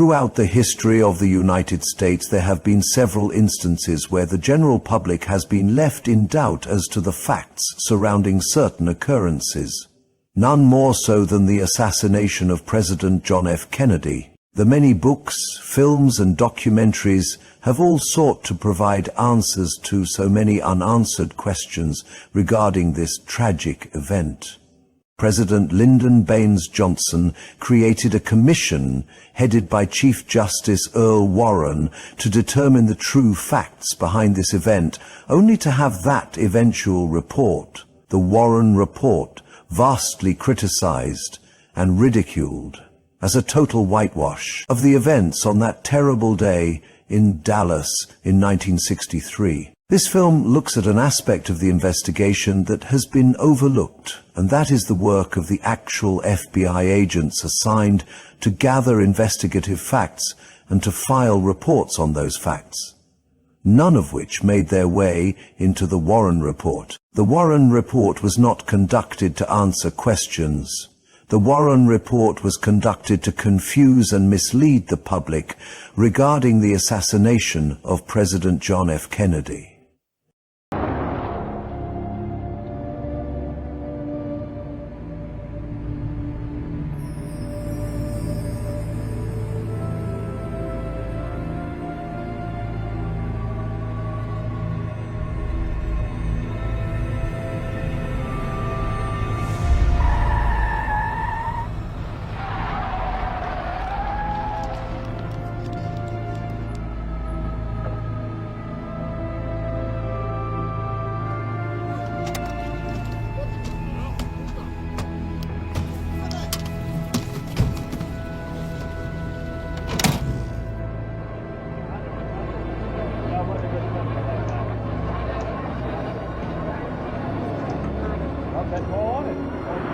Throughout the history of the United States, there have been several instances where the general public has been left in doubt as to the facts surrounding certain occurrences. None more so than the assassination of President John F. Kennedy. The many books, films, and documentaries have all sought to provide answers to so many unanswered questions regarding this tragic event. President Lyndon Baines Johnson created a commission headed by Chief Justice Earl Warren to determine the true facts behind this event, only to have that eventual report, the Warren Report, vastly criticized and ridiculed as a total whitewash of the events on that terrible day in Dallas in 1963. This film looks at an aspect of the investigation that has been overlooked, and that is the work of the actual FBI agents assigned to gather investigative facts and to file reports on those facts, none of which made their way into the Warren Report. The Warren Report was not conducted to answer questions. The Warren Report was conducted to confuse and mislead the public regarding the assassination of President John F. Kennedy.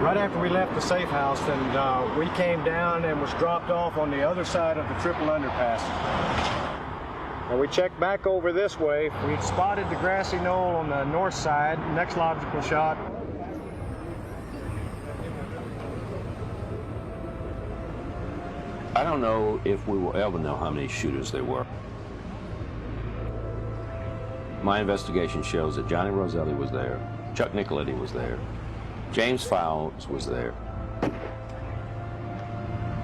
Right after we left the safe house, and we came down and was dropped off on the other side of the triple underpass. And we checked back over this way. We'd spotted the Grassy Knoll on the north side. Next logical shot. I don't know if we will ever know how many shooters there were. My investigation shows that Johnny Roselli was there, Chuck Nicoletti was there, James Fowles was there.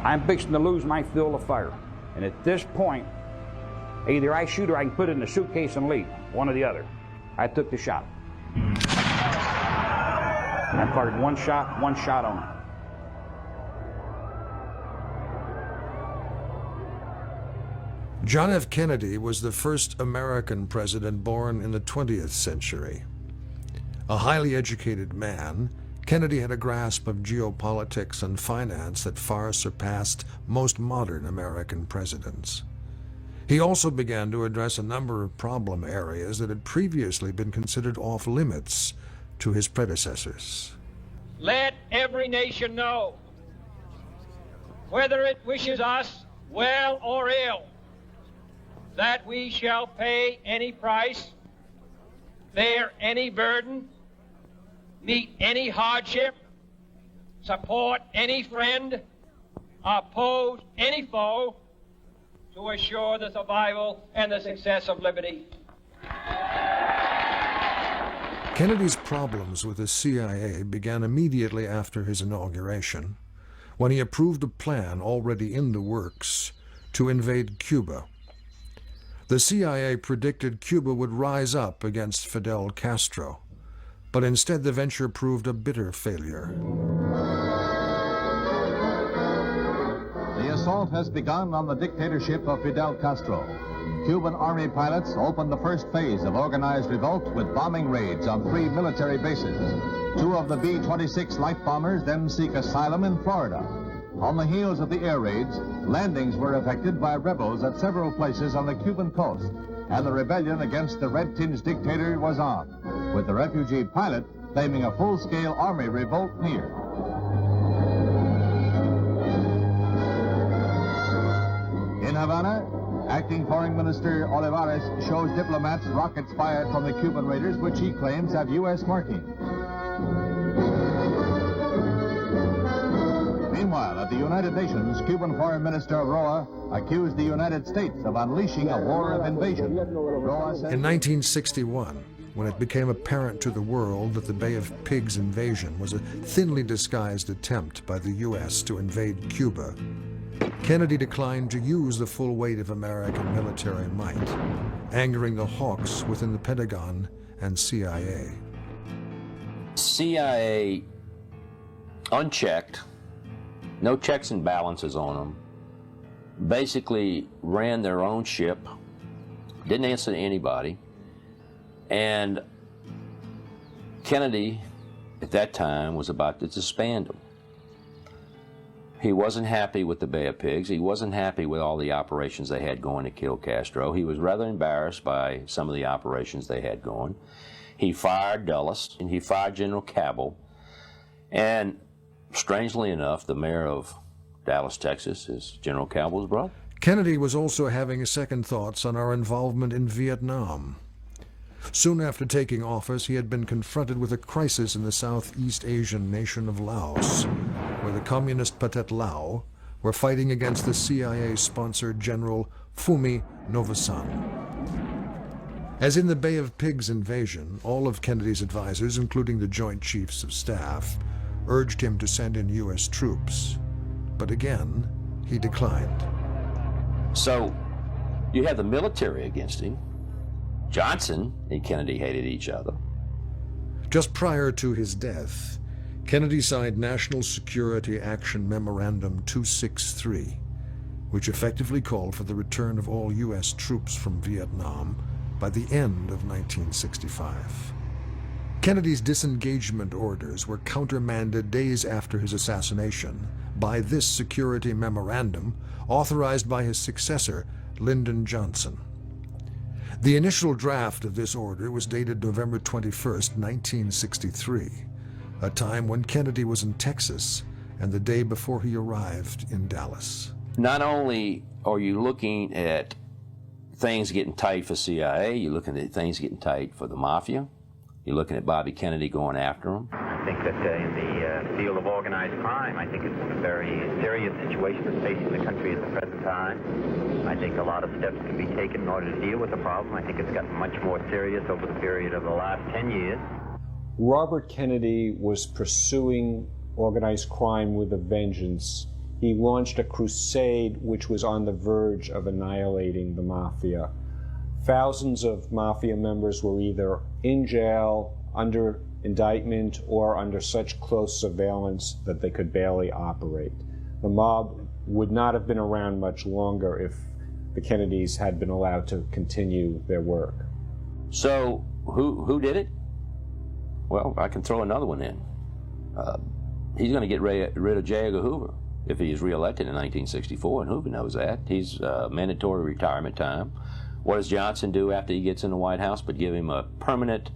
I'm fixing to lose my fuel of fire. And at this point, either I shoot or I can put it in a suitcase and leave. One or the other. I took the shot. I fired one shot only. John F. Kennedy was the first American president born in the 20th century. A highly educated man, Kennedy had a grasp of geopolitics and finance that far surpassed most modern American presidents. He also began to address a number of problem areas that had previously been considered off-limits to his predecessors. Let every nation know, whether it wishes us well or ill, that we shall pay any price, bear any burden, meet any hardship, support any friend, oppose any foe, to assure the survival and the success of liberty. Kennedy's problems with the CIA began immediately after his inauguration, when he approved a plan already in the works to invade Cuba. The CIA predicted Cuba would rise up against Fidel Castro, but instead the venture proved a bitter failure. The assault has begun on the dictatorship of Fidel Castro. Cuban Army pilots opened the first phase of organized revolt with bombing raids on 3 military bases. 2 of the B-26 light bombers then seek asylum in Florida. On the heels of the air raids, landings were effected by rebels at several places on the Cuban coast, and the rebellion against the red-tinged dictator was on, with the refugee pilot claiming a full-scale army revolt near. In Havana, acting Foreign Minister Olivares shows diplomats rockets fired from the Cuban raiders, which he claims have U.S. marking. Meanwhile, at the United Nations, Cuban Foreign Minister Roa accused the United States of unleashing a war of invasion. Roa said, In 1961, when it became apparent to the world that the Bay of Pigs invasion was a thinly disguised attempt by the U.S. to invade Cuba, Kennedy declined to use the full weight of American military might, angering the hawks within the Pentagon and CIA. CIA, unchecked, no checks and balances on them, basically ran their own ship, didn't answer to anybody, and Kennedy, at that time, was about to disband them. He wasn't happy with the Bay of Pigs. He wasn't happy with all the operations they had going to kill Castro. He was rather embarrassed by some of the operations they had going. He fired Dulles, and he fired General Cabell. And strangely enough, the mayor of Dallas, Texas, is General Cabell's brother. Kennedy was also having second thoughts on our involvement in Vietnam. Soon after taking office, he had been confronted with a crisis in the Southeast Asian nation of Laos, where the communist Pathet Lao were fighting against the CIA-sponsored General Phu Novosan. As in the Bay of Pigs invasion, all of Kennedy's advisors, including the Joint Chiefs of Staff, urged him to send in U.S. troops. But again, he declined. So you have the military against him. Johnson and Kennedy hated each other. Just prior to his death, Kennedy signed National Security Action Memorandum 263, which effectively called for the return of all U.S. troops from Vietnam by the end of 1965. Kennedy's disengagement orders were countermanded days after his assassination by this security memorandum authorized by his successor, Lyndon Johnson. The initial draft of this order was dated November 21st, 1963, a time when Kennedy was in Texas and the day before he arrived in Dallas. Not only are you looking at things getting tight for CIA, you're looking at things getting tight for the Mafia, you're looking at Bobby Kennedy going after him. I think that in the field of organized crime, I think it's a very serious situation that's facing the country at the present time. I think a lot of steps can be taken in order to deal with the problem. I think it's gotten much more serious over the period of the last 10 years. Robert Kennedy was pursuing organized crime with a vengeance. He launched a crusade which was on the verge of annihilating the Mafia. Thousands of Mafia members were either in jail, under indictment, or under such close surveillance that they could barely operate. The mob would not have been around much longer if the Kennedys had been allowed to continue their work. So who did it? Well, I can throw another one in. He's going to get rid of J. Edgar Hoover if he is reelected in 1964, and Hoover knows that. He's mandatory retirement time. What does Johnson do after he gets in the White House but give him a permanent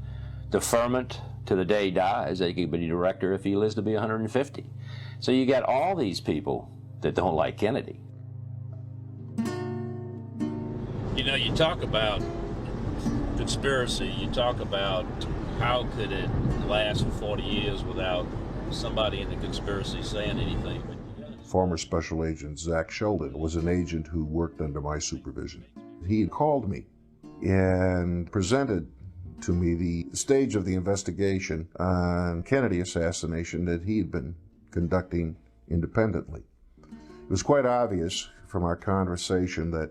deferment to the day he dies? They could be director if he lives to be 150. So you got all these people that don't like Kennedy. You know, you talk about conspiracy, you talk about how could it last for 40 years without somebody in the conspiracy saying anything. Former Special Agent Zach Sheldon was an agent who worked under my supervision. He called me and presented to me the stage of the investigation on Kennedy assassination that he had been conducting independently. It was quite obvious from our conversation that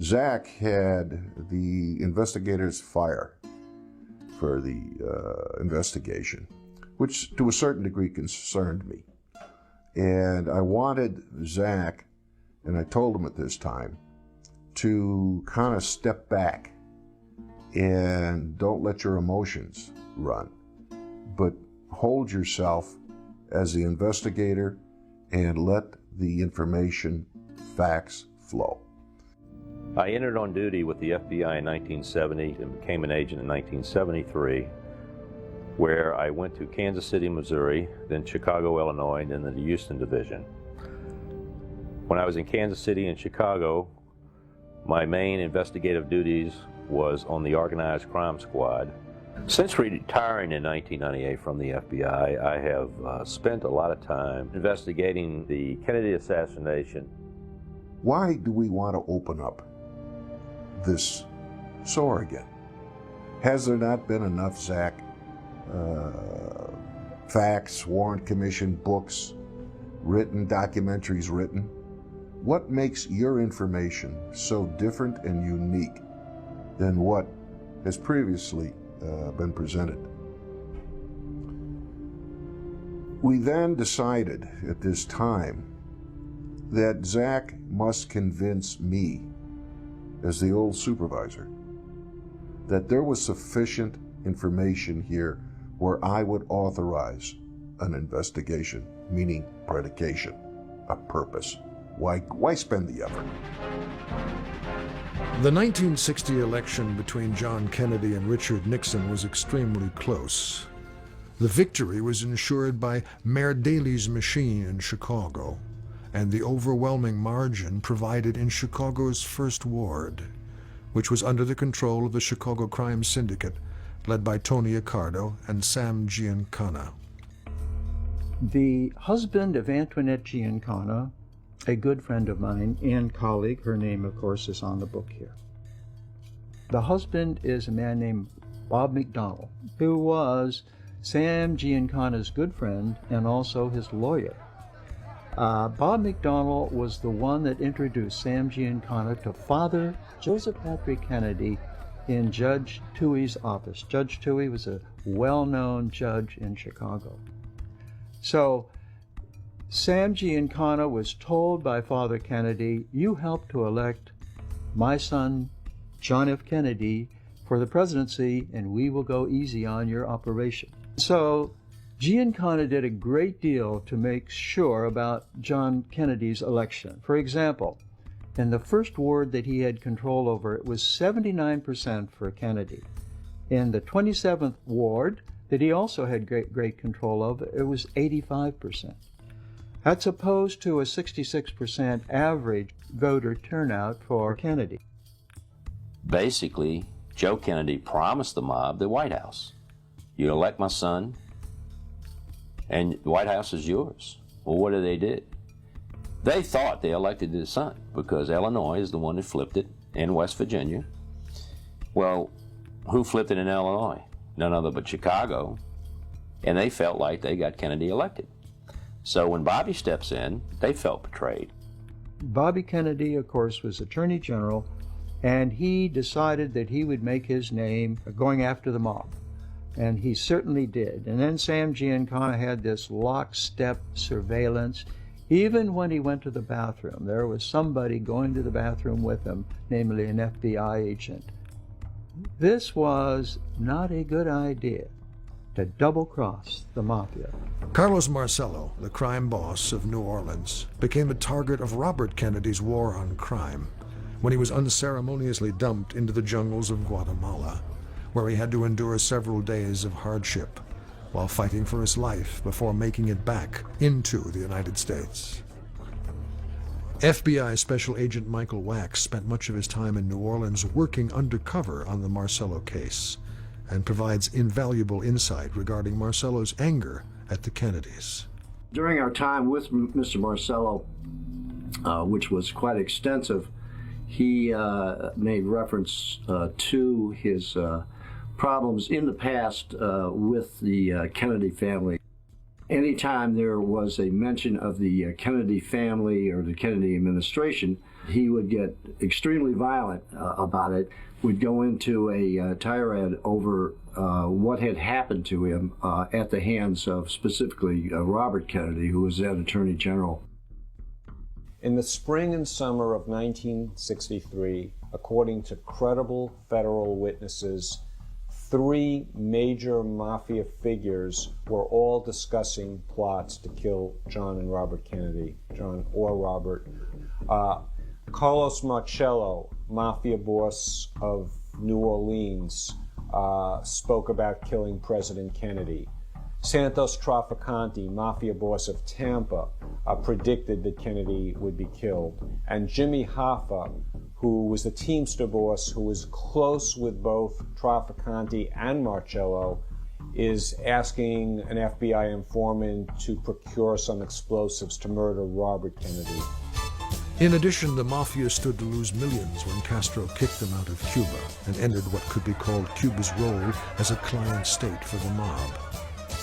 Zach had the investigators fire for the investigation, which to a certain degree concerned me. And I wanted Zach, and I told him at this time, to kind of step back and don't let your emotions run, but hold yourself as the investigator and let the information, facts flow. I entered on duty with the FBI in 1970 and became an agent in 1973, where I went to Kansas City, Missouri, then Chicago, Illinois, and then the Houston Division. When I was in Kansas City and Chicago, my main investigative duties was on the organized crime squad, Since retiring in 1998 from the FBI, I have spent a lot of time investigating the Kennedy assassination. Why do we want to open up this sore again? Has there not been enough, Zach? Facts, warrant commission, books written, documentaries written? What makes your information so different and unique than what has previously been presented? We then decided at this time that Zach must convince me, as the old supervisor, that there was sufficient information here where I would authorize an investigation, meaning predication, a purpose. Why spend the effort? The 1960 election between John Kennedy and Richard Nixon was extremely close. The victory was ensured by Mayor Daley's machine in Chicago, and the overwhelming margin provided in Chicago's First Ward, which was under the control of the Chicago Crime Syndicate, led by Tony Accardo and Sam Giancana. The husband of Antoinette Giancana, a good friend of mine and colleague, her name, of course, is on the book here. The husband is a man named Bob McDonnell, who was Sam Giancana's good friend and also his lawyer. Bob McDonnell was the one that introduced Sam Giancana to Father Joseph Patrick Kennedy in Judge Tuohy's office. Judge Tuohy was a well-known judge in Chicago. So Sam Giancana was told by Father Kennedy, "You helped to elect my son, John F. Kennedy, for the presidency, and we will go easy on your operation." So Giancana did a great deal to make sure about John Kennedy's election. For example, in the first ward that he had control over, it was 79% for Kennedy. In the 27th ward, that he also had great control of, it was 85%. That's opposed to a 66% average voter turnout for Kennedy. Basically, Joe Kennedy promised the mob the White House. You elect my son, and the White House is yours. Well, what did? They thought they elected his son because Illinois is the one that flipped it, and West Virginia. Well, who flipped it in Illinois? None other but Chicago. And they felt like they got Kennedy elected. So when Bobby steps in, they felt betrayed. Bobby Kennedy, of course, was Attorney General, and he decided that he would make his name going after the mob. And he certainly did. And then Sam Giancana had this lockstep surveillance. Even when he went to the bathroom, there was somebody going to the bathroom with him, namely an FBI agent. This was not a good idea, to double-cross the mafia. Carlos Marcello, the crime boss of New Orleans, became a target of Robert Kennedy's war on crime when he was unceremoniously dumped into the jungles of Guatemala, where he had to endure several days of hardship while fighting for his life before making it back into the United States. FBI Special Agent Michael Wax spent much of his time in New Orleans working undercover on the Marcello case and provides invaluable insight regarding Marcello's anger at the Kennedys. During our time with Mr. Marcello, which was quite extensive, he made reference to his problems in the past with the Kennedy family. Anytime there was a mention of the Kennedy family or the Kennedy administration, he would get extremely violent about it, would go into a tirade over what had happened to him at the hands of specifically Robert Kennedy, who was then Attorney General. In the spring and summer of 1963, according to credible federal witnesses, 3 major mafia figures were all discussing plots to kill John and Robert Kennedy, John or Robert. Carlos Marcello, mafia boss of New Orleans, spoke about killing President Kennedy. Santos Traficante, mafia boss of Tampa, predicted that Kennedy would be killed. And Jimmy Hoffa, who was the Teamster boss, who was close with both Trafficante and Marcello, is asking an FBI informant to procure some explosives to murder Robert Kennedy. In addition, the Mafia stood to lose millions when Castro kicked them out of Cuba and ended what could be called Cuba's role as a client state for the mob.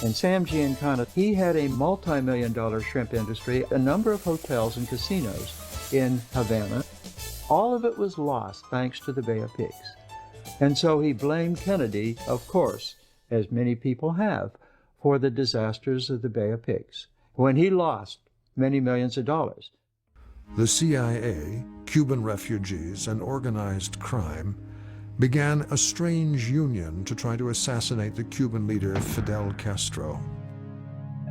And Sam Giancana, he had a multi-million-dollar shrimp industry, a number of hotels and casinos in Havana. All of it was lost thanks to the Bay of Pigs. And so he blamed Kennedy, of course, as many people have, for the disasters of the Bay of Pigs, when he lost many millions of dollars. The CIA, Cuban refugees, and organized crime began a strange union to try to assassinate the Cuban leader Fidel Castro.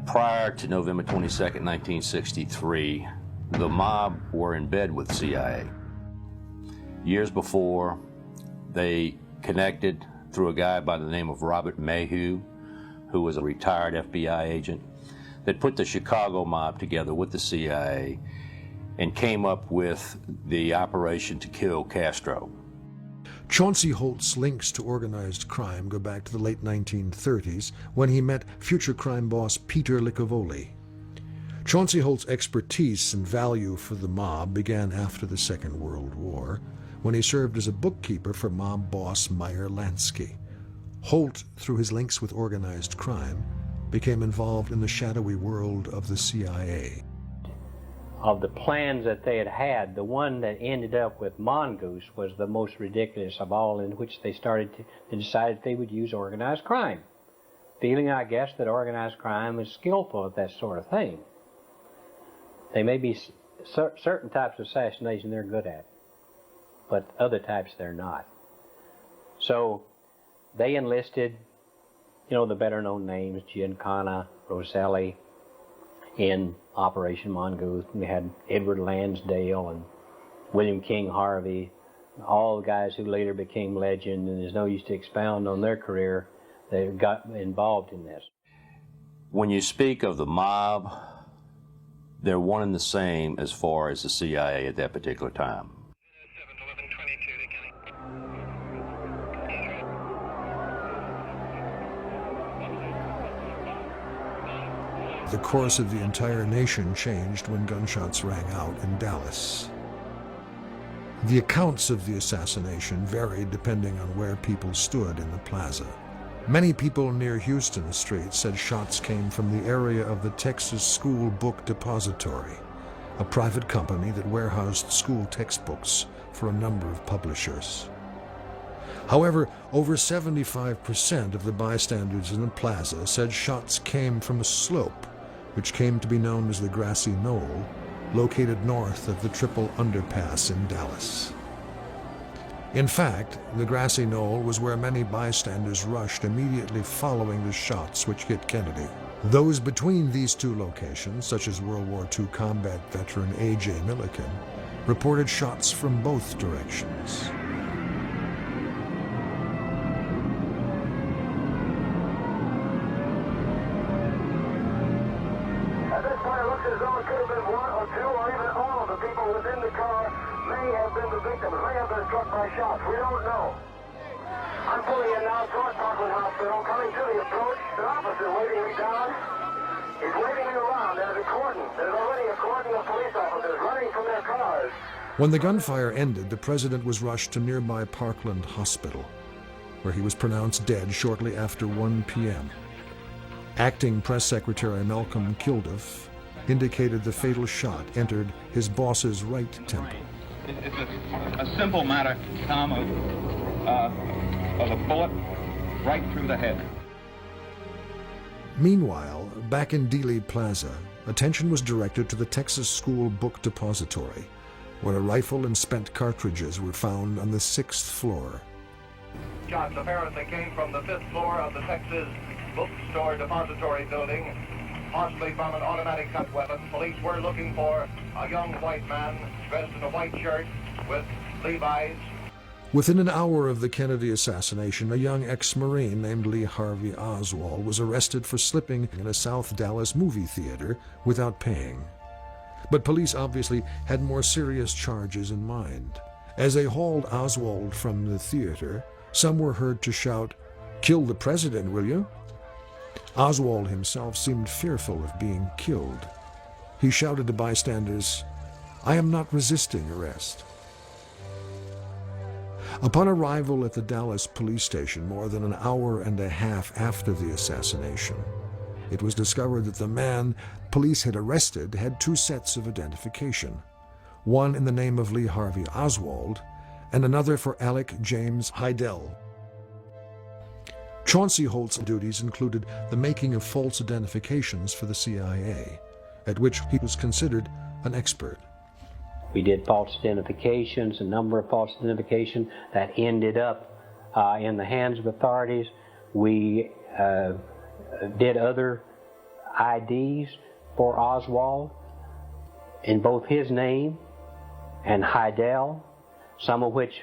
Prior to November 22nd, 1963, the mob were in bed with CIA. Years before, they connected through a guy by the name of Robert Mayhew, who was a retired FBI agent, that put the Chicago mob together with the CIA and came up with the operation to kill Castro. Chauncey Holt's links to organized crime go back to the late 1930s when he met future crime boss Peter Licavoli. Chauncey Holt's expertise and value for the mob began after the Second World War, when he served as a bookkeeper for mob boss Meyer Lansky. Holt, through his links with organized crime, became involved in the shadowy world of the CIA. Of the plans that they had, the one that ended up with Mongoose was the most ridiculous of all, in which they decided they would use organized crime, feeling, I guess, that organized crime is skillful at that sort of thing. They may be certain types of assassination they're good at, but other types they're not. So they enlisted, the better-known names, Giancana, Rosselli, in Operation Mongoose. We had Edward Lansdale and William King Harvey, all the guys who later became legend, and there's no use to expound on their career. They got involved in this. When you speak of the mob, they're one and the same as far as the CIA at that particular time. The course of the entire nation changed when gunshots rang out in Dallas. The accounts of the assassination varied depending on where people stood in the plaza. Many people near Houston Street said shots came from the area of the Texas School Book Depository, a private company that warehoused school textbooks for a number of publishers. However, over 75% of the bystanders in the plaza said shots came from a slope, which came to be known as the Grassy Knoll, located north of the Triple Underpass in Dallas. In fact, the Grassy Knoll was where many bystanders rushed immediately following the shots which hit Kennedy. Those between these two locations, such as World War II combat veteran A.J. Milliken, reported shots from both directions. At this point, it looks as though it could have been one or two or even all of the people within the car may have been the victims, may have been struck by shots. We don't know. I'm pulling in now toward Parkland Hospital, coming to the approach. An officer waving me down. He's waving me around. There's a cordon. There's already a cordon of police officers running from their cars. When the gunfire ended, the president was rushed to nearby Parkland Hospital, where he was pronounced dead shortly after 1 p.m. Acting Press Secretary Malcolm Kilduff indicated the fatal shot entered his boss's right temple. It's a simple matter, Tom, of a bullet right through the head. Meanwhile, back in Dealey Plaza, attention was directed to the Texas School Book Depository, where a rifle and spent cartridges were found on the 6th floor. Shots apparently came from the 5th floor of the Texas Bookstore Depository building, possibly from an automatic cut weapon. Police were looking for a young white man dressed in a white shirt with Levi's. Within an hour of the Kennedy assassination, a young ex-Marine named Lee Harvey Oswald was arrested for slipping in a South Dallas movie theater without paying. But police obviously had more serious charges in mind. As they hauled Oswald from the theater, some were heard to shout, "Kill the president, will you?" Oswald himself seemed fearful of being killed. He shouted to bystanders, "I am not resisting arrest." Upon arrival at the Dallas police station more than an hour and a half after the assassination, it was discovered that the man police had arrested had two sets of identification, one in the name of Lee Harvey Oswald and another for Alec James Heidel. Chauncey Holt's duties included the making of false identifications for the CIA, at which he was considered an expert. We did false identifications, a number of false identifications that ended up in the hands of authorities. We did other IDs for Oswald in both his name and Heidel, some of which,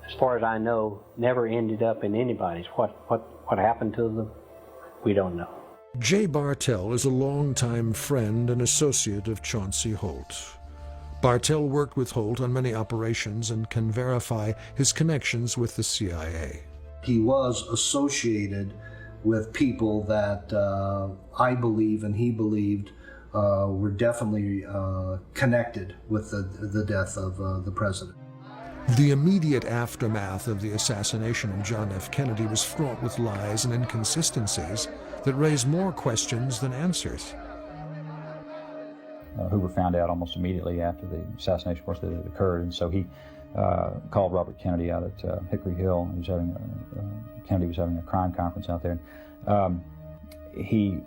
as far as I know, never ended up in anybody's. What happened to them, we don't know. Jay Bartell is a longtime friend and associate of Chauncey Holt. Bartell worked with Holt on many operations and can verify his connections with the CIA. He was associated with people that I believe and he believed were definitely connected with the death of the president. The immediate aftermath of the assassination of John F. Kennedy was fraught with lies and inconsistencies that raised more questions than answers. Hoover found out almost immediately after the assassination, of course, that it occurred, and so he called Robert Kennedy out at Hickory Hill. Kennedy was having a crime conference out there. He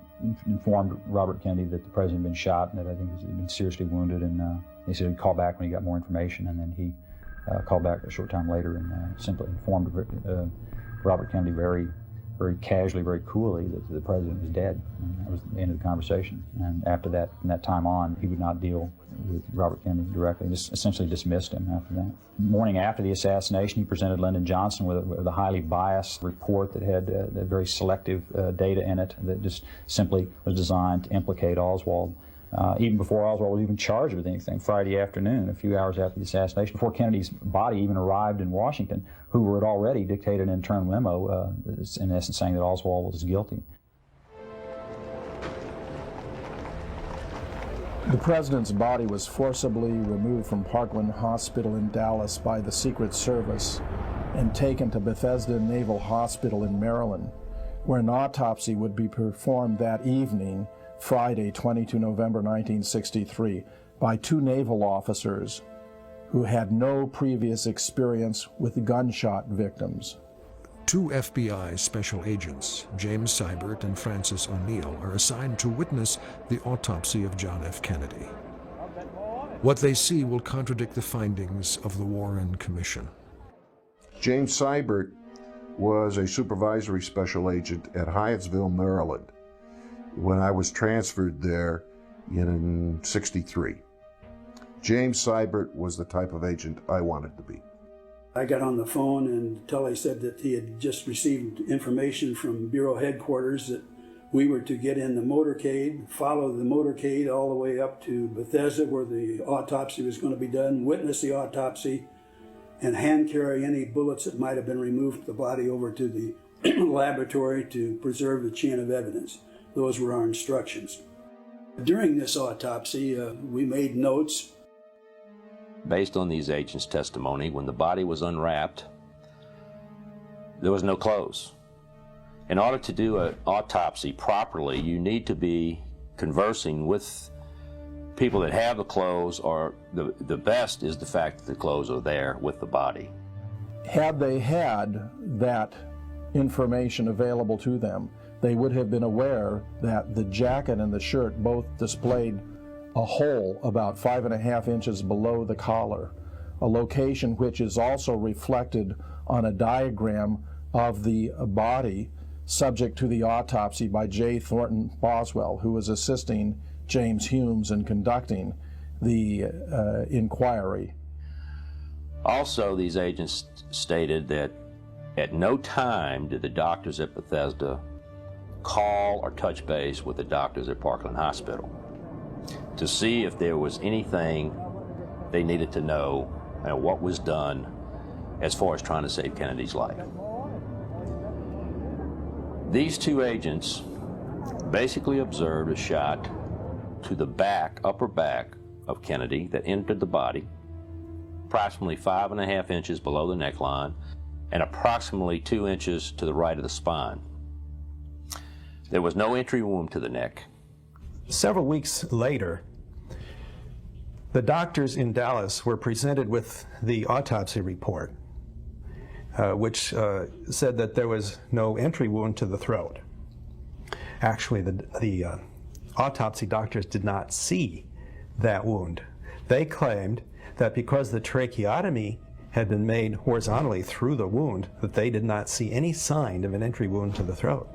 informed Robert Kennedy that the president had been shot and that I think he had been seriously wounded, and he said he'd call back when he got more information, and then he called back a short time later and simply informed Robert Kennedy very casually, very coolly that the president was dead. And that was the end of the conversation. And after that, from that time on, he would not deal with Robert Kennedy directly, just essentially dismissed him after that. The morning after the assassination, he presented Lyndon Johnson with a highly biased report that had very selective data in it that just simply was designed to implicate Oswald. Even before Oswald was even charged with anything, Friday afternoon, a few hours after the assassination, before Kennedy's body even arrived in Washington, Hoover had already dictated an internal memo, in essence saying that Oswald was guilty. The president's body was forcibly removed from Parkland Hospital in Dallas by the Secret Service and taken to Bethesda Naval Hospital in Maryland, where an autopsy would be performed that evening, Friday, 22 November 1963, by two naval officers who had no previous experience with gunshot victims. Two FBI special agents, James Seibert and Francis O'Neill, are assigned to witness the autopsy of John F. Kennedy. What they see will contradict the findings of the Warren Commission. James Seibert was a supervisory special agent at Hyattsville, Maryland, when I was transferred there in '63. James Seibert was the type of agent I wanted to be. I got on the phone and Tully said that he had just received information from Bureau headquarters that we were to get in the motorcade, follow the motorcade all the way up to Bethesda where the autopsy was going to be done, witness the autopsy, and hand carry any bullets that might have been removed from the body over to the laboratory to preserve the chain of evidence. Those were our instructions. During this autopsy, we made notes. Based on these agents' testimony, when the body was unwrapped, there was no clothes. In order to do an autopsy properly, you need to be conversing with people that have the clothes, or the best is the fact that the clothes are there with the body. Had they had that information available to them, they would have been aware that the jacket and the shirt both displayed a hole about 5.5 inches below the collar, a location which is also reflected on a diagram of the body subject to the autopsy by J. Thornton Boswell, who was assisting James Humes in conducting the inquiry. Also, these agents stated that at no time did the doctors at Bethesda call or touch base with the doctors at Parkland Hospital to see if there was anything they needed to know and what was done as far as trying to save Kennedy's life. These two agents basically observed a shot to the back, upper back of Kennedy that entered the body, approximately 5.5 inches below the neckline and approximately 2 inches to the right of the spine. There was no entry wound to the neck. Several weeks later, the doctors in Dallas were presented with the autopsy report, which said that there was no entry wound to the throat. Actually, the autopsy doctors did not see that wound. They claimed that because the tracheotomy had been made horizontally through the wound, that they did not see any sign of an entry wound to the throat.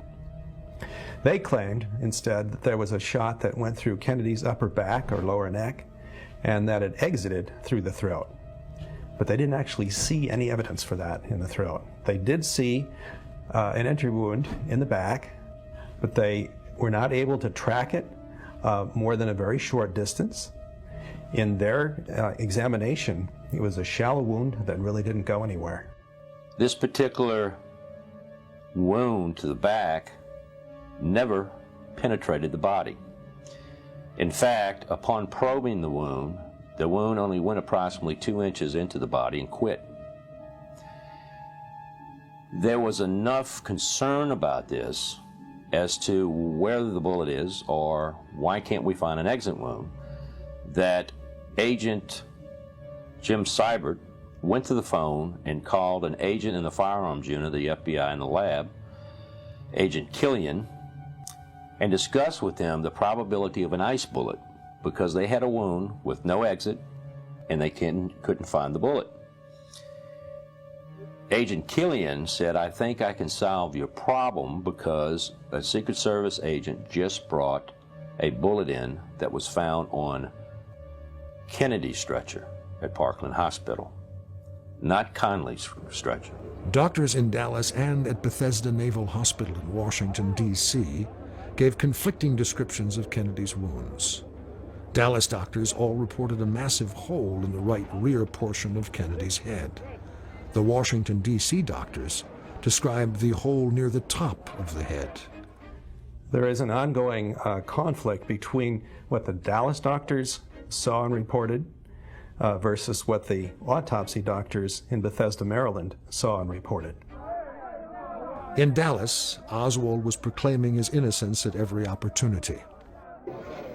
They claimed instead that there was a shot that went through Kennedy's upper back or lower neck and that it exited through the throat. But they didn't actually see any evidence for that in the throat. They did see an entry wound in the back, but they were not able to track it more than a very short distance. In their examination, it was a shallow wound that really didn't go anywhere. This particular wound to the back never penetrated the body. In fact, upon probing the wound only went approximately 2 inches into the body and quit. There was enough concern about this as to where the bullet is or why can't we find an exit wound that Agent Jim Seibert went to the phone and called an agent in the firearms unit of the FBI in the lab, Agent Killian, and discussed with them the probability of an ice bullet because they had a wound with no exit and they couldn't find the bullet. Agent Killian said, "I think I can solve your problem because a Secret Service agent just brought a bullet in that was found on Kennedy's stretcher at Parkland Hospital, not Conley's stretcher." Doctors in Dallas and at Bethesda Naval Hospital in Washington, D.C., gave conflicting descriptions of Kennedy's wounds. Dallas doctors all reported a massive hole in the right rear portion of Kennedy's head. The Washington, D.C. doctors described the hole near the top of the head. There is an ongoing conflict between what the Dallas doctors saw and reported versus what the autopsy doctors in Bethesda, Maryland saw and reported. In Dallas, Oswald was proclaiming his innocence at every opportunity.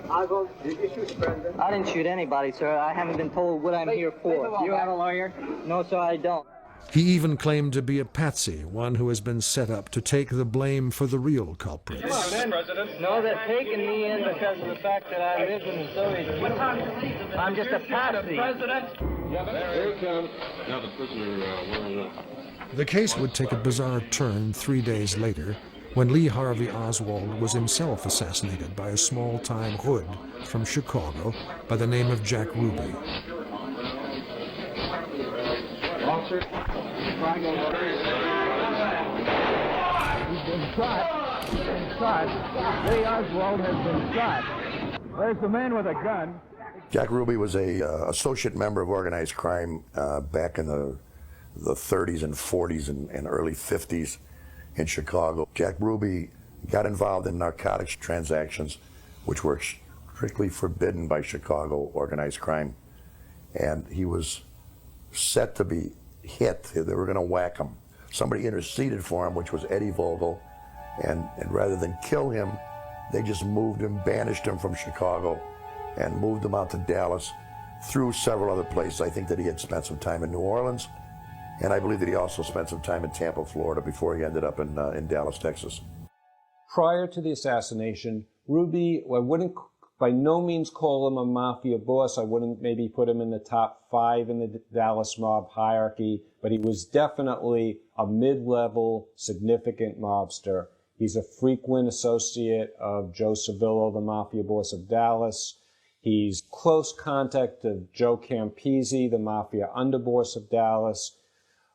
Oswald, did you shoot the president? I didn't shoot anybody, sir. I haven't been told what I'm here for. You have a lawyer? No, sir, I don't. He even claimed to be a patsy, one who has been set up to take the blame for the real culprits. No, they're taking me in because of the fact that I lived in the Soviet Union. I'm just a patsy. Here he comes. Now the prisoner The case would take a bizarre turn 3 days later when Lee Harvey Oswald was himself assassinated by a small-time hood from Chicago by the name of Jack Ruby. Officer, he's been shot. He's been shot. Lee Oswald has been shot. Where's the man with a gun? Jack Ruby was a associate member of organized crime back in the 30s and 40s and early 50s in Chicago. Jack Ruby got involved in narcotics transactions, which were strictly forbidden by Chicago organized crime. And he was set to be hit. They were going to whack him. Somebody interceded for him, which was Eddie Vogel. And rather than kill him, they just moved him, banished him from Chicago, and moved him out to Dallas through several other places. I think that he had spent some time in New Orleans, and I believe that he also spent some time in Tampa, Florida, before he ended up in Dallas, Texas. Prior to the assassination, Ruby, I wouldn't by no means call him a mafia boss. I wouldn't maybe put him in the top 5 in the Dallas mob hierarchy, but he was definitely a mid-level, significant mobster. He's a frequent associate of Joe Civillo, the mafia boss of Dallas. He's close contact of Joe Campisi, the mafia underboss of Dallas.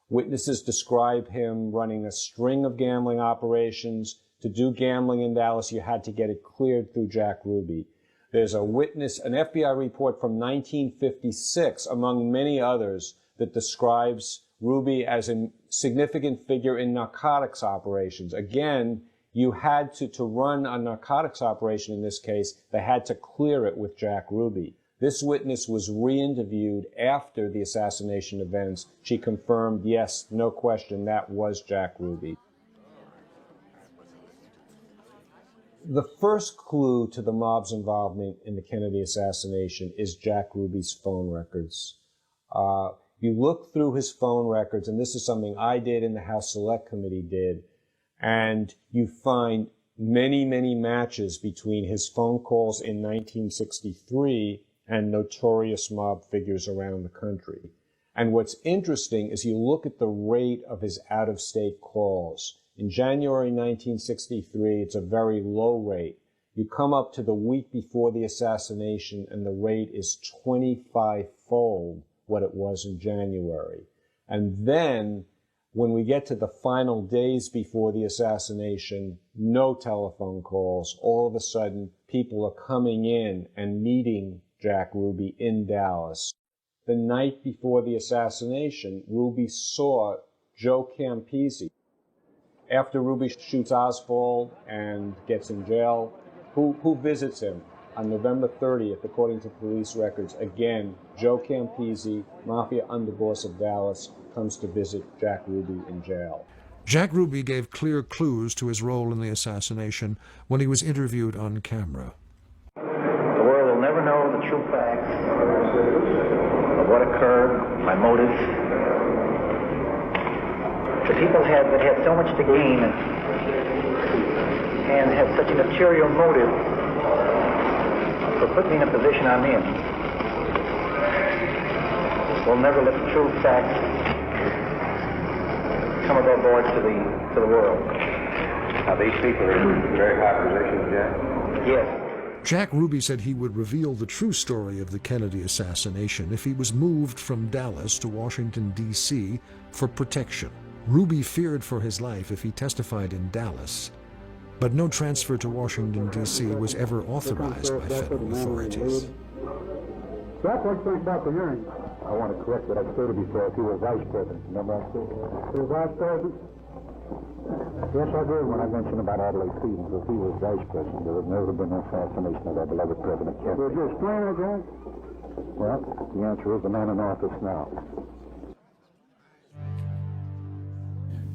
Witnesses describe him running a string of gambling operations. To do gambling in Dallas, you had to get it cleared through Jack Ruby. There's a witness, an FBI report from 1956, among many others, that describes Ruby as a significant figure in narcotics operations. Again, you had to run a narcotics operation in this case, they had to clear it with Jack Ruby. This witness was re-interviewed after the assassination events. She confirmed, yes, no question, that was Jack Ruby. The first clue to the mob's involvement in the Kennedy assassination is Jack Ruby's phone records. You look through his phone records, and this is something I did and the House Select Committee did, and you find many, many matches between his phone calls in 1963 and notorious mob figures around the country. And what's interesting is you look at the rate of his out-of-state calls. In January 1963, it's a very low rate. You come up to the week before the assassination, and the rate is 25-fold what it was in January. And then, when we get to the final days before the assassination, no telephone calls. All of a sudden, people are coming in and meeting Jack Ruby in Dallas. The night before the assassination, Ruby saw Joe Campisi. After Ruby shoots Oswald and gets in jail, who visits him? On November 30th, according to police records, again, Joe Campisi, mafia underboss of Dallas, comes to visit Jack Ruby in jail. Jack Ruby gave clear clues to his role in the assassination when he was interviewed on camera. The world will never know the true facts of what occurred, my motives. The people that had so much to gain and had such an ulterior motive for putting me in a position I'm in will never let the true facts come above board to the world. Now, these people are in very high positions, Jack? Yes. Jack Ruby said he would reveal the true story of the Kennedy assassination if he was moved from Dallas to Washington, D.C. for protection. Ruby feared for his life if he testified in Dallas, but no transfer to Washington, D.C. was ever authorized by federal authorities. Jack, what do you think about the hearing? I want to correct what I stated before. If he was vice president, remember I said that? He was vice president? Yes, I did when I mentioned about Adlai Stevens. If he was vice president, there would never have been an assassination of our beloved President Kennedy. Would you explain it, Jack? Well, the answer is the man in office now.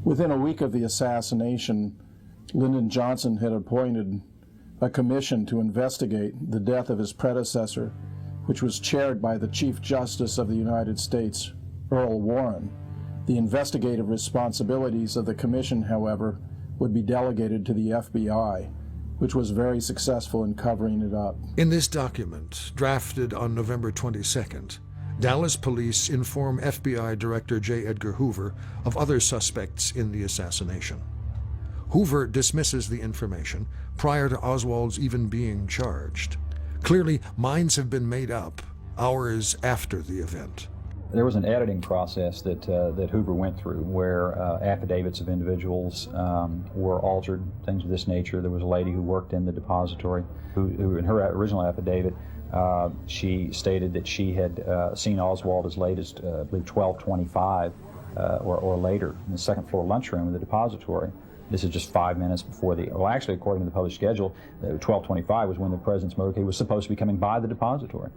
Within a week of the assassination, Lyndon Johnson had appointed a commission to investigate the death of his predecessor, which was chaired by the Chief Justice of the United States, Earl Warren. The investigative responsibilities of the commission, however, would be delegated to the FBI, which was very successful in covering it up. In this document, drafted on November 22nd, Dallas police inform FBI Director J. Edgar Hoover of other suspects in the assassination. Hoover dismisses the information prior to Oswald's even being charged. Clearly, minds have been made up hours after the event. There was an editing process that Hoover went through where affidavits of individuals were altered, things of this nature. There was a lady who worked in the depository who in her original affidavit, she stated that she had seen Oswald as late as, I believe, 12:25 or later in the second floor lunchroom of the depository. This is just 5 minutes before well, actually, according to the published schedule, 12:25 was when the president's motorcade was supposed to be coming by the depository.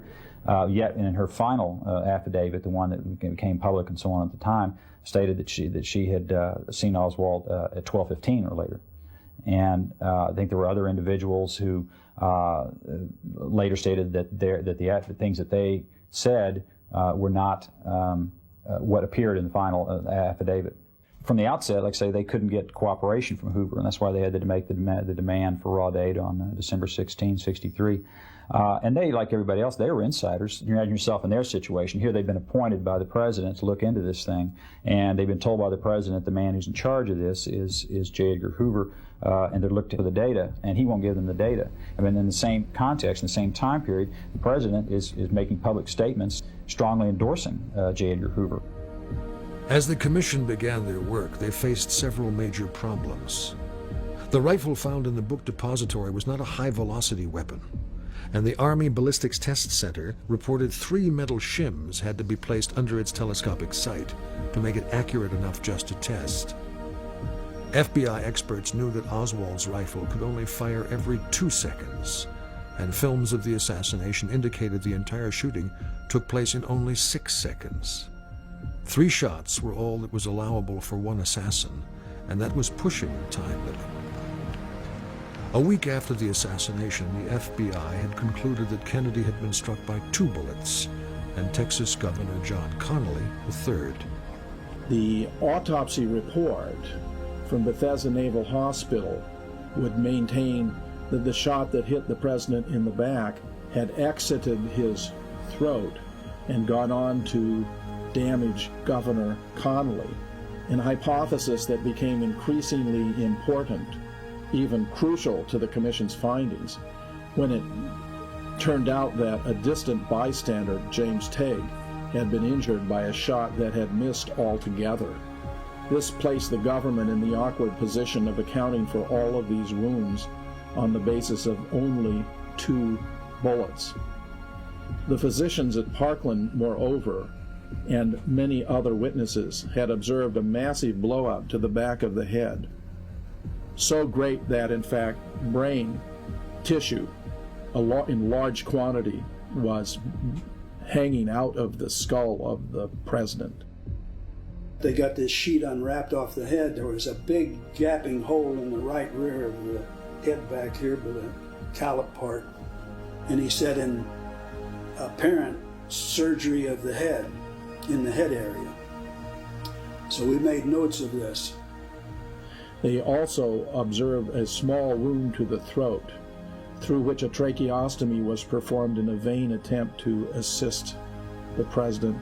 Yet in her final affidavit, the one that became public and so on at the time, stated that she had seen Oswald at 12:15 or later. And I think there were other individuals who later stated that the things that they said were not what appeared in the final affidavit. From the outset, like I say, they couldn't get cooperation from Hoover, and that's why they had to make the demand for raw data on December 16, 1963. And they, like everybody else, they were insiders. You imagine yourself in their situation. Here they've been appointed by the president to look into this thing, and they've been told by the president the man who's in charge of this is J. Edgar Hoover, and they're looking for the data, and he won't give them the data. I mean, in the same context, in the same time period, the president is making public statements strongly endorsing J. Edgar Hoover. As the commission began their work, they faced several major problems. The rifle found in the book depository was not a high-velocity weapon. and the Army Ballistics Test Center reported 3 metal shims had to be placed under its telescopic sight to make it accurate enough just to test. FBI experts knew that Oswald's rifle could only fire every 2 seconds, and films of the assassination indicated the entire shooting took place in only 6 seconds. 3 shots were all that was allowable for one assassin, and that was pushing the time limit. A week after the assassination, the FBI had concluded that Kennedy had been struck by 2 bullets, and Texas Governor John Connally the third. The autopsy report from Bethesda Naval Hospital would maintain that the shot that hit the president in the back had exited his throat and gone on to damage Governor Connally, an hypothesis that became increasingly important, even crucial to the commission's findings, when it turned out that a distant bystander, James Tague, had been injured by a shot that had missed altogether. This placed the government in the awkward position of accounting for all of these wounds on the basis of only 2 bullets. The physicians at Parkland, moreover, and many other witnesses had observed a massive blowout to the back of the head, so great that, in fact, brain tissue in large quantity was hanging out of the skull of the president. They got this sheet unwrapped off the head. There was a big gaping hole in the right rear of the head back here by the scallop part. And he said in apparent surgery of the head, in the head area. So we made notes of this. They also observed a small wound to the throat, through which a tracheostomy was performed in a vain attempt to assist the president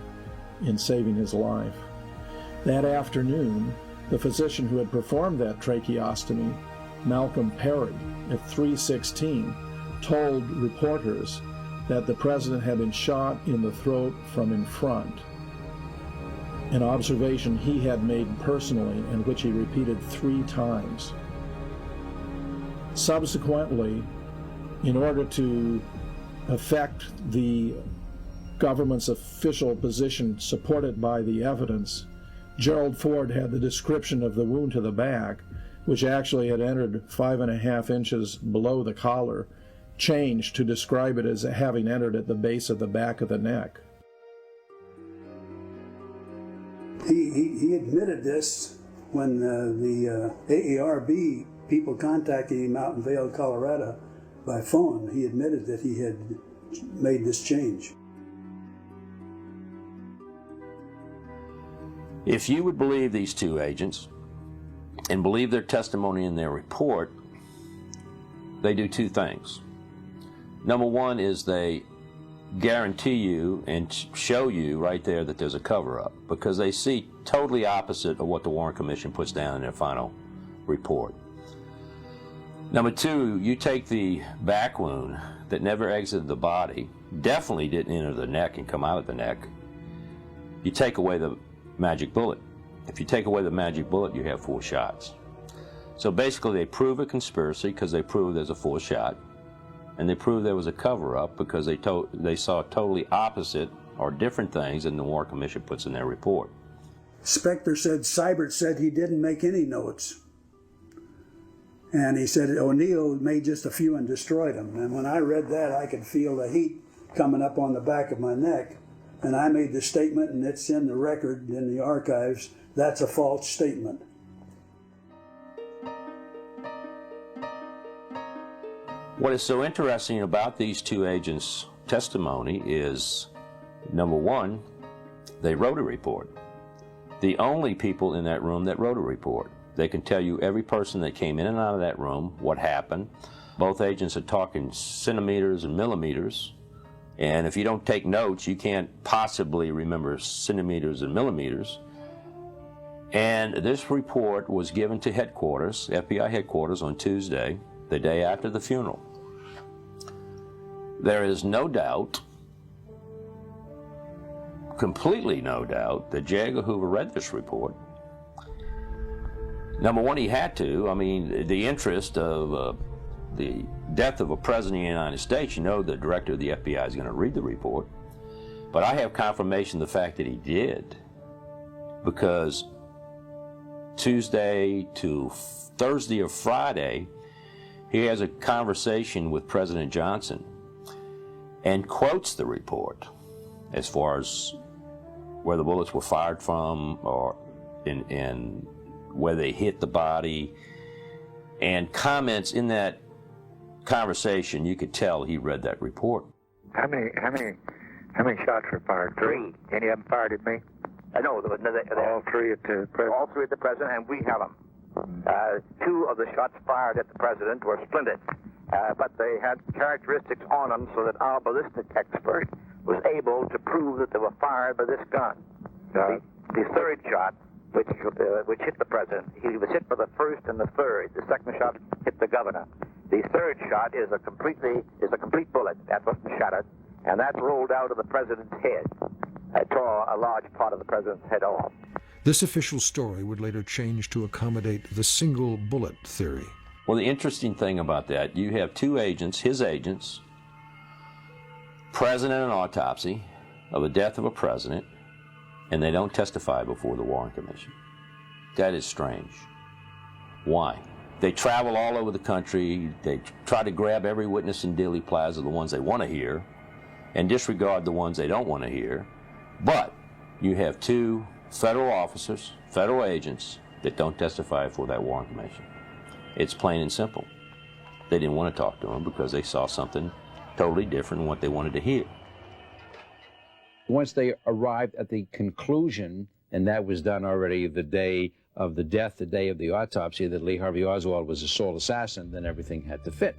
in saving his life. That afternoon, the physician who had performed that tracheostomy, Malcolm Perry, at 3:16, told reporters that the president had been shot in the throat from in front, an observation he had made personally and which he repeated 3 times. Subsequently, in order to affect the government's official position supported by the evidence, Gerald Ford had the description of the wound to the back, which actually had entered 5.5 inches below the collar, changed to describe it as having entered at the base of the back of the neck. He admitted this when the AARB people contacted him out in Vail, Colorado by phone. He admitted that he had made this change. If you would believe these 2 agents and believe their testimony in their report, they do 2 things. Number 1 is they guarantee you and show you right there that there's a cover-up, because they see totally opposite of what the Warren Commission puts down in their final report. Number 2, you take the back wound that never exited the body, definitely didn't enter the neck and come out of the neck. You take away the magic bullet. If you take away the magic bullet, you have 4 shots. So basically they prove a conspiracy because they prove there's a 4th shot, and they prove there was a cover-up because they saw totally opposite or different things than the Warren Commission puts in their report. Spector said Seibert said he didn't make any notes. And he said O'Neill made just a few and destroyed them. And when I read that, I could feel the heat coming up on the back of my neck. And I made the statement, and it's in the record, in the archives, that's a false statement. What is so interesting about these 2 agents' testimony is, number 1, they wrote a report. The only people in that room that wrote a report. They can tell you every person that came in and out of that room, what happened. Both agents are talking centimeters and millimeters. And if you don't take notes, you can't possibly remember centimeters and millimeters. And this report was given to headquarters, FBI headquarters, on Tuesday, the day after the funeral. There is no doubt, completely no doubt, that J. Edgar Hoover read this report. Number 1, he had to. I mean, the interest of the death of a president of the United States, you know the director of the FBI is going to read the report. But I have confirmation of the fact that he did, because Tuesday to Thursday or Friday, he has a conversation with President Johnson and quotes the report as far as where the bullets were fired from, or in where they hit the body, and comments in that conversation. You could tell he read that report. How many shots were fired? 3. Any of them fired at me? No, all 3 at the president. All 3 at the president, and we have them. 2 of the shots fired at the president were splintered, but they had characteristics on them so that our ballistic expert was able to prove that they were fired by this gun. The 3rd shot, which hit the president, he was hit by the 1st and the 3rd. The 2nd shot hit the governor. The 3rd shot is a complete bullet. That wasn't shattered, and that rolled out of the president's head. It tore a large part of the president's head off. This official story would later change to accommodate the single bullet theory. Well, the interesting thing about that, you have 2 agents, his agents, present in an autopsy of the death of a president, and they don't testify before the Warren Commission. That is strange. Why? They travel all over the country, they try to grab every witness in Dealey Plaza, the ones they want to hear, and disregard the ones they don't want to hear. But you have 2 federal officers, federal agents, that don't testify before that Warren Commission. It's plain and simple. They didn't want to talk to them because they saw something totally different than what they wanted to hear. Once they arrived at the conclusion, and that was done already the day of the death, the day of the autopsy, that Lee Harvey Oswald was a sole assassin, then everything had to fit.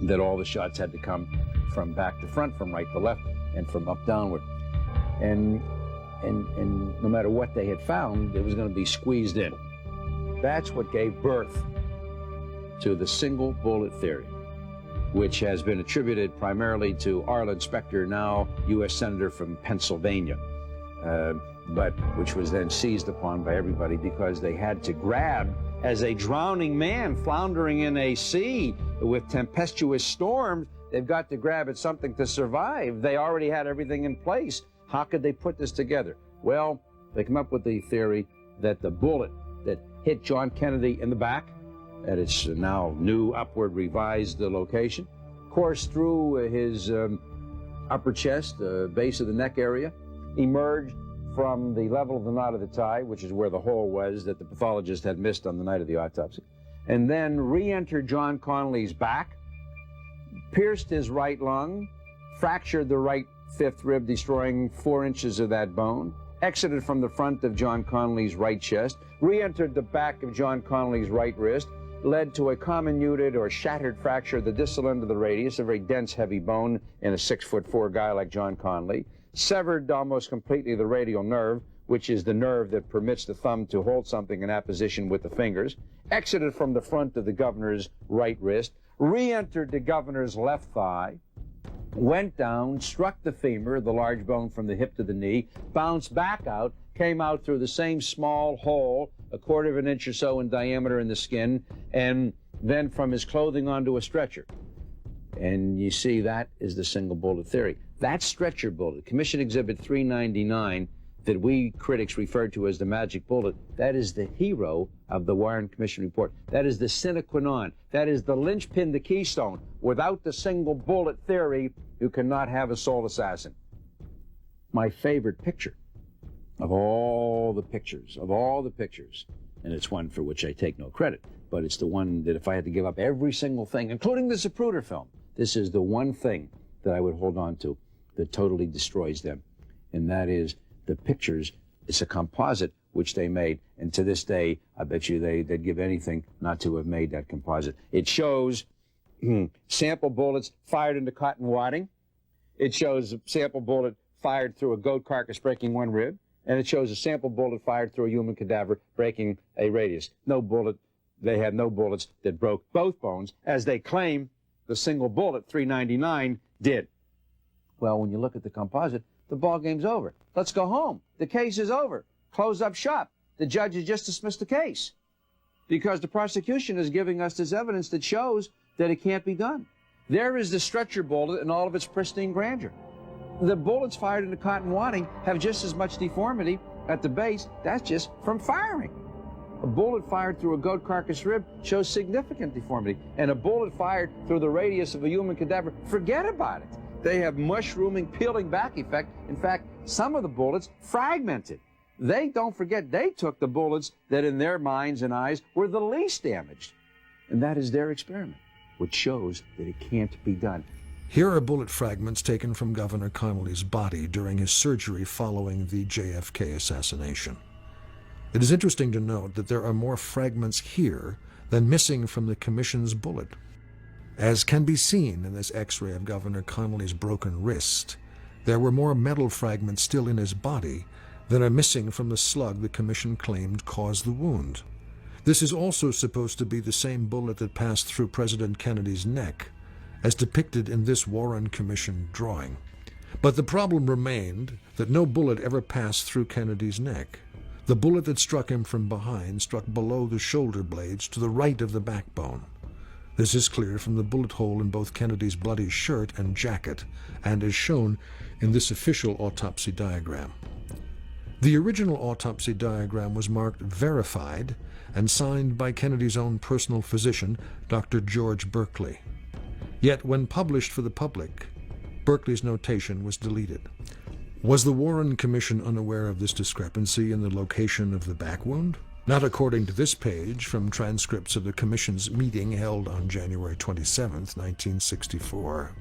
That all the shots had to come from back to front, from right to left, and from up downward. And no matter what they had found, it was going to be squeezed in. That's what gave birth to the single bullet theory, which has been attributed primarily to Arlen Specter, now U.S. Senator from Pennsylvania, but which was then seized upon by everybody because they had to grab, as a drowning man floundering in a sea with tempestuous storms, they've got to grab at something to survive. They already had everything in place. How could they put this together? Well, they come up with the theory that the bullet that hit John Kennedy in the back, at its now new upward revised location, coursed through his upper chest, base of the neck area, emerged from the level of the knot of the tie, which is where the hole was that the pathologist had missed on the night of the autopsy, and then re-entered John Connolly's back, pierced his right lung, fractured the right 5th rib, destroying 4 inches of that bone, exited from the front of John Connolly's right chest, re-entered the back of John Connolly's right wrist, led to a comminuted or shattered fracture of the distal end of the radius, a very dense, heavy bone in a 6'4" guy like John Connolly, severed almost completely the radial nerve, which is the nerve that permits the thumb to hold something in apposition with the fingers, exited from the front of the governor's right wrist, re-entered the governor's left thigh, went down, struck the femur, the large bone from the hip to the knee, bounced back out, came out through the same small hole, a 1/4 of an inch or so in diameter in the skin, and then from his clothing onto a stretcher. And you see, that is the single bullet theory. That stretcher bullet, Commission Exhibit 399, that we critics refer to as the magic bullet, that is the hero of the Warren Commission report. That is the sine qua non. That is the linchpin, the keystone. Without the single bullet theory, you cannot have a sole assassin. My favorite picture of all the pictures, and it's one for which I take no credit, but it's the one that if I had to give up every single thing, including the Zapruder film, this is the one thing that I would hold on to that totally destroys them, and that is the pictures. It's a composite which they made, and to this day, I bet you they'd give anything not to have made that composite. It shows sample bullets fired into cotton wadding. It shows a sample bullet fired through a goat carcass breaking 1 rib, and it shows a sample bullet fired through a human cadaver breaking a radius. They had no bullets that broke both bones, as they claim the single bullet, 399, did. Well, when you look at the composite, the ball game's over. Let's go home. The case is over. Close up shop. The judge has just dismissed the case because the prosecution is giving us this evidence that shows that it can't be done. There is the stretcher bullet in all of its pristine grandeur. The bullets fired into cotton wadding have just as much deformity at the base. That's just from firing. A bullet fired through a goat carcass rib shows significant deformity, and a bullet fired through the radius of a human cadaver, forget about it. They have mushrooming, peeling back effect. In fact, some of the bullets fragmented. They, don't forget, they took the bullets that in their minds and eyes were the least damaged. And that is their experiment, which shows that it can't be done. Here are bullet fragments taken from Governor Connolly's body during his surgery following the JFK assassination. It is interesting to note that there are more fragments here than missing from the Commission's bullet. As can be seen in this X-ray of Governor Connolly's broken wrist, there were more metal fragments still in his body than are missing from the slug the Commission claimed caused the wound. This is also supposed to be the same bullet that passed through President Kennedy's neck, as depicted in this Warren Commission drawing. But the problem remained that no bullet ever passed through Kennedy's neck. The bullet that struck him from behind struck below the shoulder blades to the right of the backbone. This is clear from the bullet hole in both Kennedy's bloody shirt and jacket, and is shown in this official autopsy diagram. The original autopsy diagram was marked verified and signed by Kennedy's own personal physician, Dr. George Berkeley. Yet when published for the public, Berkeley's notation was deleted. Was the Warren Commission unaware of this discrepancy in the location of the back wound? Not according to this page from transcripts of the Commission's meeting held on January 27, 1964.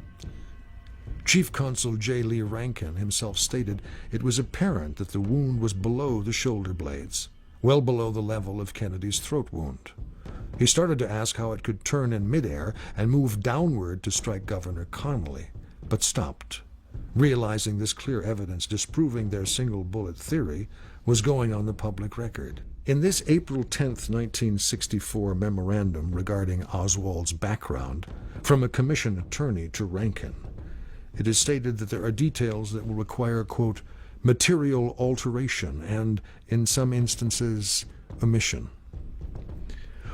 Chief Consul J. Lee Rankin himself stated it was apparent that the wound was below the shoulder blades, well below the level of Kennedy's throat wound. He started to ask how it could turn in midair and move downward to strike Governor Connolly, but stopped, realizing this clear evidence disproving their single bullet theory was going on the public record. In this April 10, 1964 memorandum regarding Oswald's background from a commission attorney to Rankin, it is stated that there are details that will require, quote, material alteration and, in some instances, omission.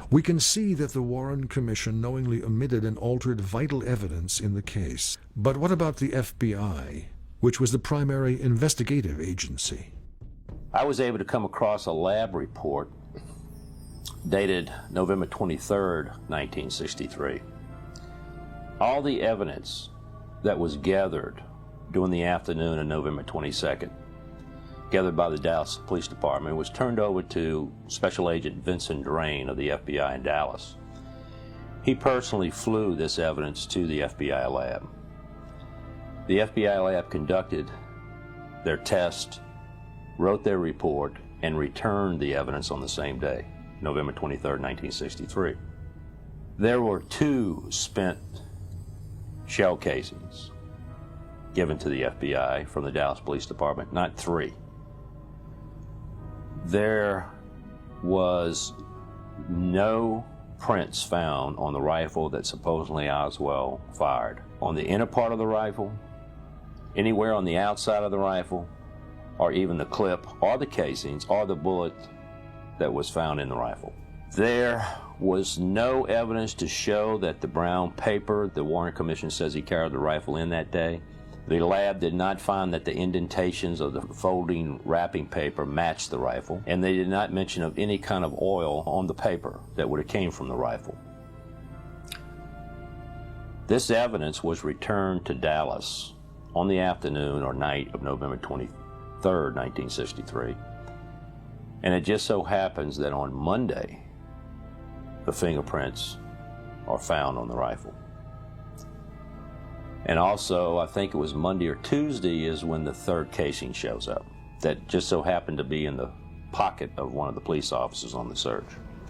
We can see that the Warren Commission knowingly omitted and altered vital evidence in the case. But what about the FBI, which was the primary investigative agency? I was able to come across a lab report dated November 23rd, 1963. All the evidence that was gathered during the afternoon of November 22nd, gathered by the Dallas Police Department, was turned over to Special Agent Vincent Drain of the FBI in Dallas. He personally flew this evidence to the FBI lab. The FBI lab conducted their test, wrote their report, and returned the evidence on the same day, November 23rd, 1963. There were 2 spent shell casings given to the FBI from the Dallas Police Department, not 3. There was no prints found on the rifle that supposedly Oswald fired. On the inner part of the rifle, anywhere on the outside of the rifle, or even the clip, or the casings, or the bullet that was found in the rifle. There was no evidence to show that the brown paper the Warren Commission says he carried the rifle in that day. The lab did not find that the indentations of the folding wrapping paper matched the rifle, and they did not mention of any kind of oil on the paper that would have came from the rifle. This evidence was returned to Dallas on the afternoon or night of November 23rd, 1963, and it just so happens that on Monday, the fingerprints are found on the rifle. And also, I think it was Monday or Tuesday is when the 3rd casing shows up. That just so happened to be in the pocket of one of the police officers on the search.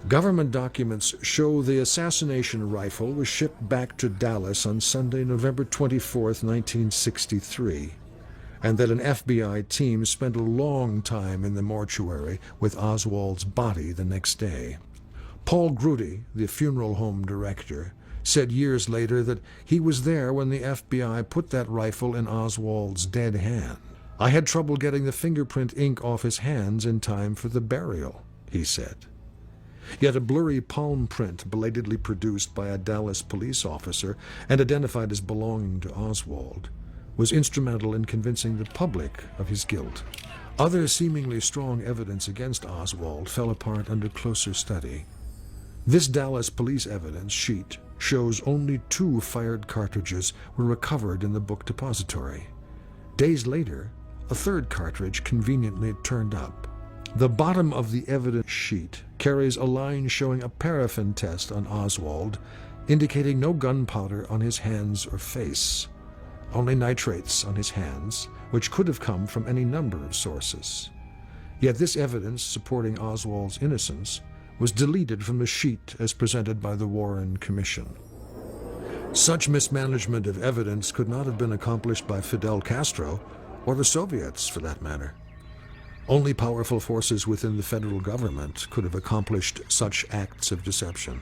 Government documents show the assassination rifle was shipped back to Dallas on Sunday, November 24th, 1963, and that an FBI team spent a long time in the mortuary with Oswald's body the next day. Paul Grudy, the funeral home director, said years later that he was there when the FBI put that rifle in Oswald's dead hand. I had trouble getting the fingerprint ink off his hands in time for the burial, he said. Yet a blurry palm print belatedly produced by a Dallas police officer and identified as belonging to Oswald was instrumental in convincing the public of his guilt. Other seemingly strong evidence against Oswald fell apart under closer study. This Dallas police evidence sheet shows only 2 fired cartridges were recovered in the book depository. Days later, a 3rd cartridge conveniently turned up. The bottom of the evidence sheet carries a line showing a paraffin test on Oswald, indicating no gunpowder on his hands or face, only nitrates on his hands, which could have come from any number of sources. Yet this evidence supporting Oswald's innocence was deleted from the sheet as presented by the Warren Commission. Such mismanagement of evidence could not have been accomplished by Fidel Castro, or the Soviets for that matter. Only powerful forces within the federal government could have accomplished such acts of deception.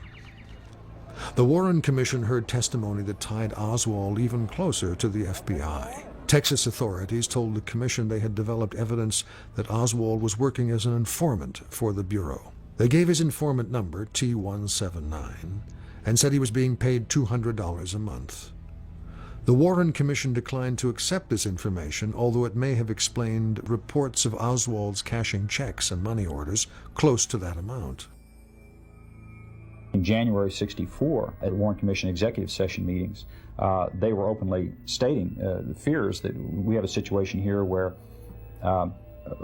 The Warren Commission heard testimony that tied Oswald even closer to the FBI. Texas authorities told the commission they had developed evidence that Oswald was working as an informant for the Bureau. They gave his informant number, T179, and said he was being paid $200 a month. The Warren Commission declined to accept this information, although it may have explained reports of Oswald's cashing checks and money orders close to that amount. In January '64, at Warren Commission executive session meetings, they were openly stating the fears that we have a situation here where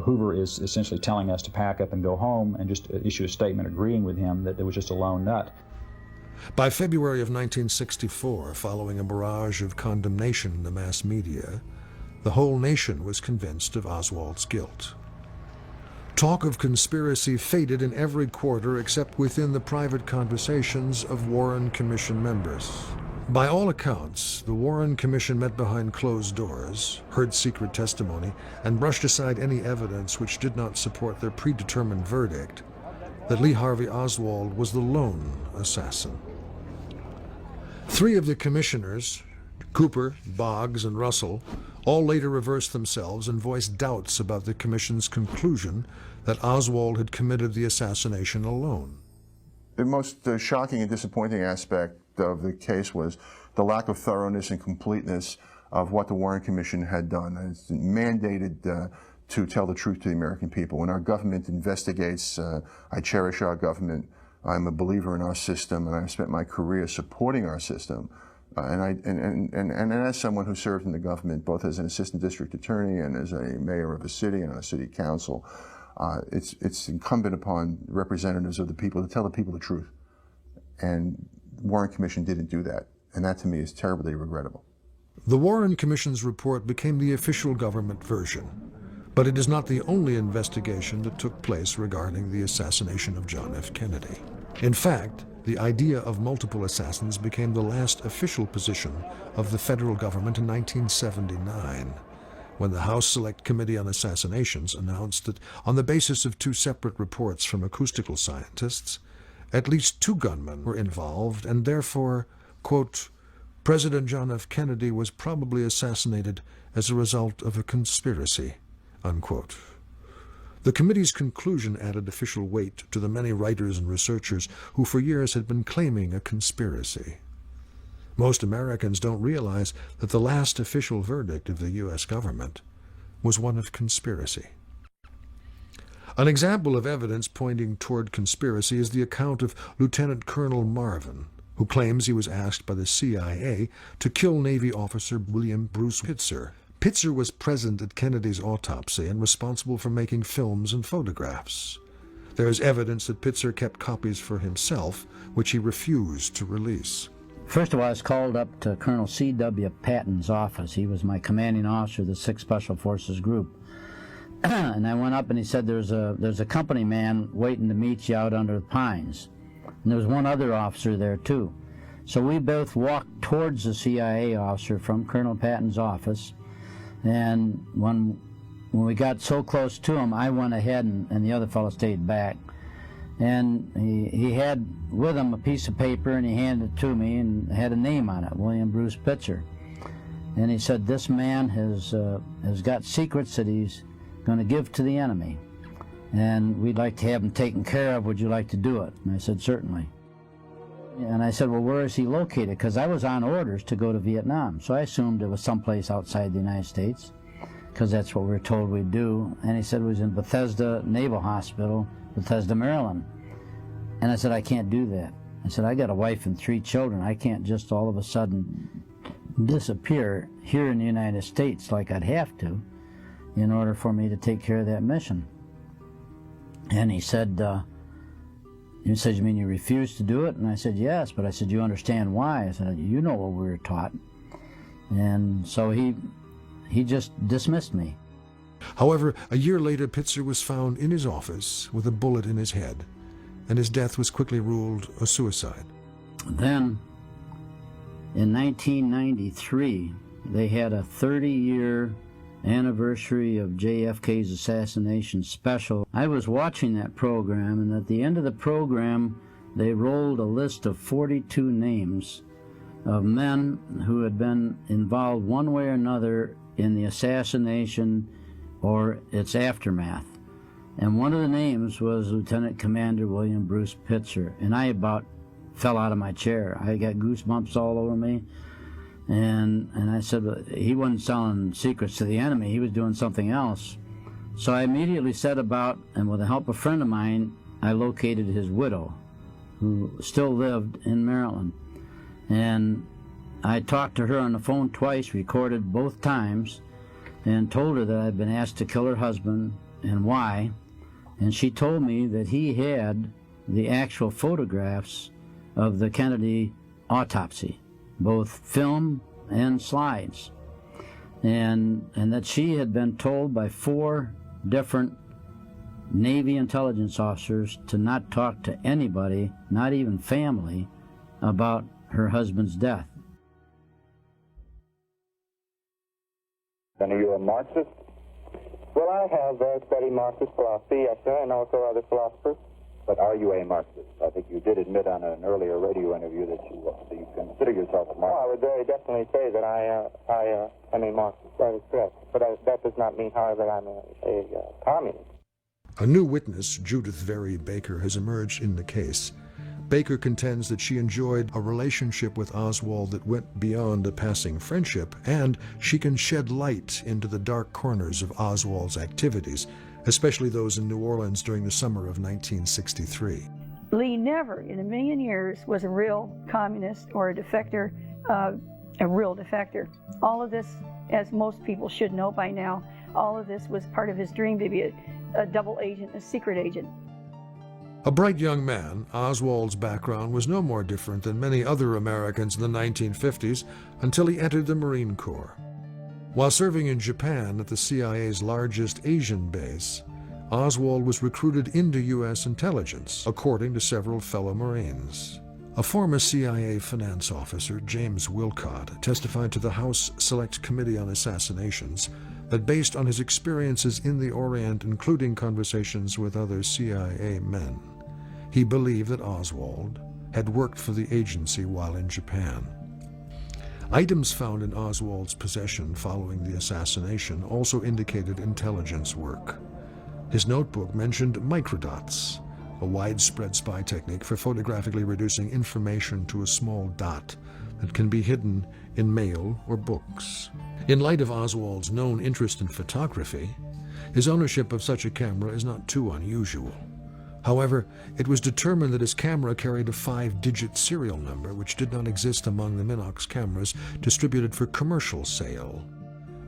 Hoover is essentially telling us to pack up and go home and just issue a statement agreeing with him that there was just a lone nut. By February of 1964, following a barrage of condemnation in the mass media, the whole nation was convinced of Oswald's guilt. Talk of conspiracy faded in every quarter except within the private conversations of Warren Commission members. By all accounts, the Warren Commission met behind closed doors, heard secret testimony, and brushed aside any evidence which did not support their predetermined verdict that Lee Harvey Oswald was the lone assassin. 3 of the commissioners, Cooper, Boggs, and Russell, all later reversed themselves and voiced doubts about the commission's conclusion that Oswald had committed the assassination alone. The most shocking and disappointing aspect of the case was the lack of thoroughness and completeness of what the Warren Commission had done. It's mandated to tell the truth to the American people. When our government investigates, I cherish our government. I'm a believer in our system, and I've spent my career supporting our system. And as someone who served in the government, both as an assistant district attorney and as a mayor of a city and a city council, it's incumbent upon representatives of the people to tell the people the truth. And the Warren Commission didn't do that, and that to me is terribly regrettable. The Warren Commission's report became the official government version, but it is not the only investigation that took place regarding the assassination of John F. Kennedy. In fact, the idea of multiple assassins became the last official position of the federal government in 1979, when the House Select Committee on Assassinations announced that, on the basis of 2 separate reports from acoustical scientists, at least 2 gunmen were involved, and therefore, quote, President John F. Kennedy was probably assassinated as a result of a conspiracy, unquote. The committee's conclusion added official weight to the many writers and researchers who for years had been claiming a conspiracy. Most Americans don't realize that the last official verdict of the U.S. government was one of conspiracy. An example of evidence pointing toward conspiracy is the account of Lieutenant Colonel Marvin, who claims he was asked by the CIA to kill Navy officer William Bruce Pitzer. Pitzer was present at Kennedy's autopsy and responsible for making films and photographs. There is evidence that Pitzer kept copies for himself, which he refused to release. First of all, I was called up to Colonel C.W. Patton's office. He was my commanding officer of the 6th Special Forces Group. And I went up and he said, there's a company man waiting to meet you out under the pines. And there was one other officer there too. So we both walked towards the CIA officer from Colonel Patton's office. And when we got so close to him, I went ahead and the other fellow stayed back. And he had with him a piece of paper, and he handed it to me and had a name on it, William Bruce Pitzer. And he said, this man has got secrets that he's going to give to the enemy. and we'd like to have him taken care of. Would you like to do it? And I said, certainly. And I said, well, where is he located? Because I was on orders to go to Vietnam, so I assumed it was someplace outside the United States, because that's what we were told we'd do. And he said it was in Bethesda Naval Hospital, Bethesda, Maryland. And I said, I can't do that. I said, I got a wife and 3 children. I can't just all of a sudden disappear here in the United States like I'd have to in order for me to take care of that mission. And he said, you mean you refuse to do it? And I said, yes. But I said, you understand why? I said, you know what we were taught. And so he just dismissed me. However, a year later, Pitzer was found in his office with a bullet in his head, and his death was quickly ruled a suicide. Then, in 1993, they had a 30-year anniversary of JFK's assassination special. I was watching that program, and at the end of the program, they rolled a list of 42 names of men who had been involved one way or another in the assassination or its aftermath. And one of the names was Lieutenant Commander William Bruce Pitzer, and I about fell out of my chair. I got goosebumps all over me, and I said, he wasn't selling secrets to the enemy, he was doing something else. So I immediately set about, and with the help of a friend of mine, I located his widow, who still lived in Maryland. And I talked to her on the phone twice, recorded both times, and told her that I'd been asked to kill her husband and why. And she told me that he had the actual photographs of the Kennedy autopsy, both film and slides, and that she had been told by 4 different Navy intelligence officers to not talk to anybody, not even family, about her husband's death. And are you a Marxist? Well, I have studied Marxist philosophy, yes, sir, and also other philosophers. But are you a Marxist? I think you did admit on an earlier radio interview that you consider yourself a Marxist. Well, I would very definitely say that I am a Marxist. That is correct. But that does not mean, however, that I'm a communist. A new witness, Judith Very Baker, has emerged in the case. Baker contends that she enjoyed a relationship with Oswald that went beyond a passing friendship, and she can shed light into the dark corners of Oswald's activities, especially those in New Orleans during the summer of 1963. Lee never in a million years was a real communist or a defector, a real defector. All of this, as most people should know by now, all of this was part of his dream to be a double agent, a secret agent. A bright young man, Oswald's background was no more different than many other Americans in the 1950s until he entered the Marine Corps. While serving in Japan at the CIA's largest Asian base, Oswald was recruited into U.S. intelligence, according to several fellow Marines. A former CIA finance officer, James Wilcott, testified to the House Select Committee on Assassinations that based on his experiences in the Orient, including conversations with other CIA men, he believed that Oswald had worked for the agency while in Japan. Items found in Oswald's possession following the assassination also indicated intelligence work. His notebook mentioned microdots, a widespread spy technique for photographically reducing information to a small dot that can be hidden in mail or books. In light of Oswald's known interest in photography, his ownership of such a camera is not too unusual. However, it was determined that his camera carried a 5-digit serial number which did not exist among the Minox cameras distributed for commercial sale.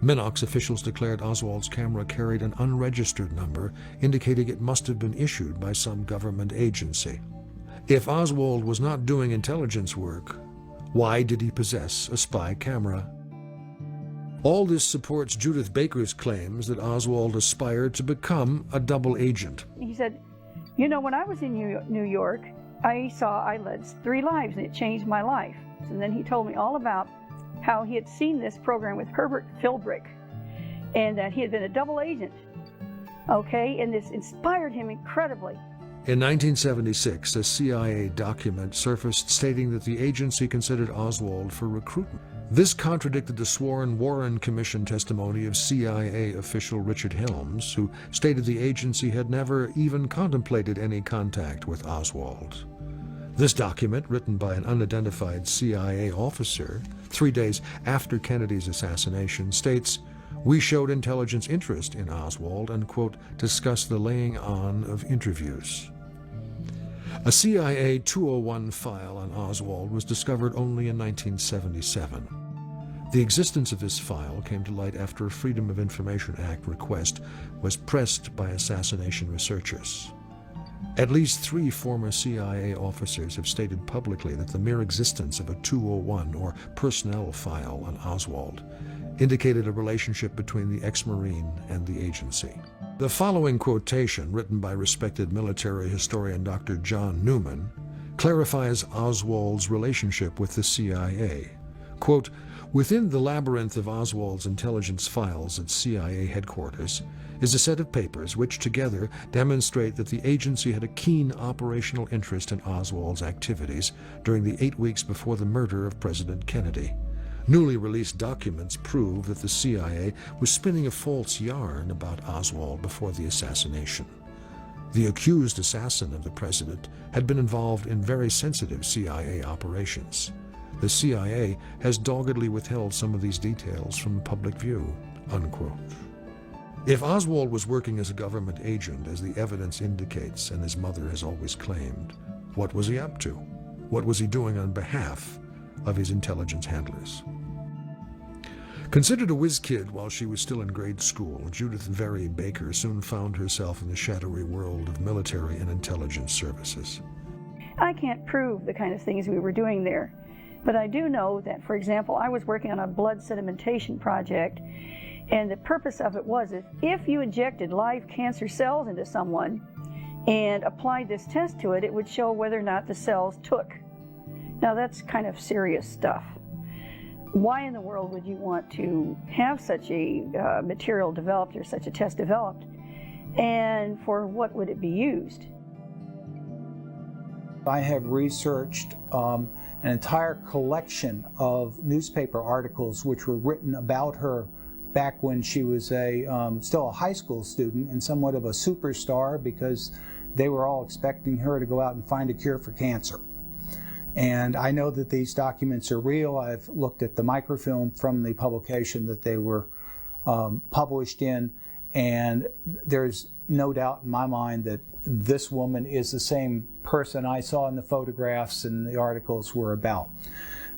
Minox officials declared Oswald's camera carried an unregistered number, indicating it must have been issued by some government agency. If Oswald was not doing intelligence work, why did he possess a spy camera? All this supports Judith Baker's claims that Oswald aspired to become a double agent. He said, you know, when I was in New York, I saw I led 3 lives, and it changed my life. And then he told me all about how he had seen this program with Herbert Philbrick, and that he had been a double agent, okay? And this inspired him incredibly. In 1976, a CIA document surfaced stating that the agency considered Oswald for recruitment. This contradicted the sworn Warren Commission testimony of CIA official Richard Helms, who stated the agency had never even contemplated any contact with Oswald. This document, written by an unidentified CIA officer 3 days after Kennedy's assassination, states, "We showed intelligence interest in Oswald and, quote, discussed the laying on of interviews." A CIA 201 file on Oswald was discovered only in 1977. The existence of this file came to light after a Freedom of Information Act request was pressed by assassination researchers. At least 3 former CIA officers have stated publicly that the mere existence of a 201 or personnel file on Oswald indicated a relationship between the ex-Marine and the agency. The following quotation, written by respected military historian Dr. John Newman, clarifies Oswald's relationship with the CIA. Quote, "Within the labyrinth of Oswald's intelligence files at CIA headquarters is a set of papers which together demonstrate that the agency had a keen operational interest in Oswald's activities during the 8 weeks before the murder of President Kennedy. Newly released documents prove that the CIA was spinning a false yarn about Oswald before the assassination. The accused assassin of the president had been involved in very sensitive CIA operations. The CIA has doggedly withheld some of these details from public view," unquote. If Oswald was working as a government agent, as the evidence indicates and his mother has always claimed, what was he up to? What was he doing on behalf of his intelligence handlers? Considered a whiz kid while she was still in grade school, Judith Very Baker soon found herself in the shadowy world of military and intelligence services. I can't prove the kind of things we were doing there, but I do know that, for example, I was working on a blood sedimentation project, and the purpose of it was that if you injected live cancer cells into someone and applied this test to it, it would show whether or not the cells took. Now that's kind of serious stuff. Why in the world would you want to have such a material developed or such a test developed, and for what would it be used? I have researched an entire collection of newspaper articles which were written about her back when she was still a high school student and somewhat of a superstar, because they were all expecting her to go out and find a cure for cancer. And I know that these documents are real. I've looked at the microfilm from the publication that they were published in, and there's no doubt in my mind that this woman is the same person I saw in the photographs and the articles were about.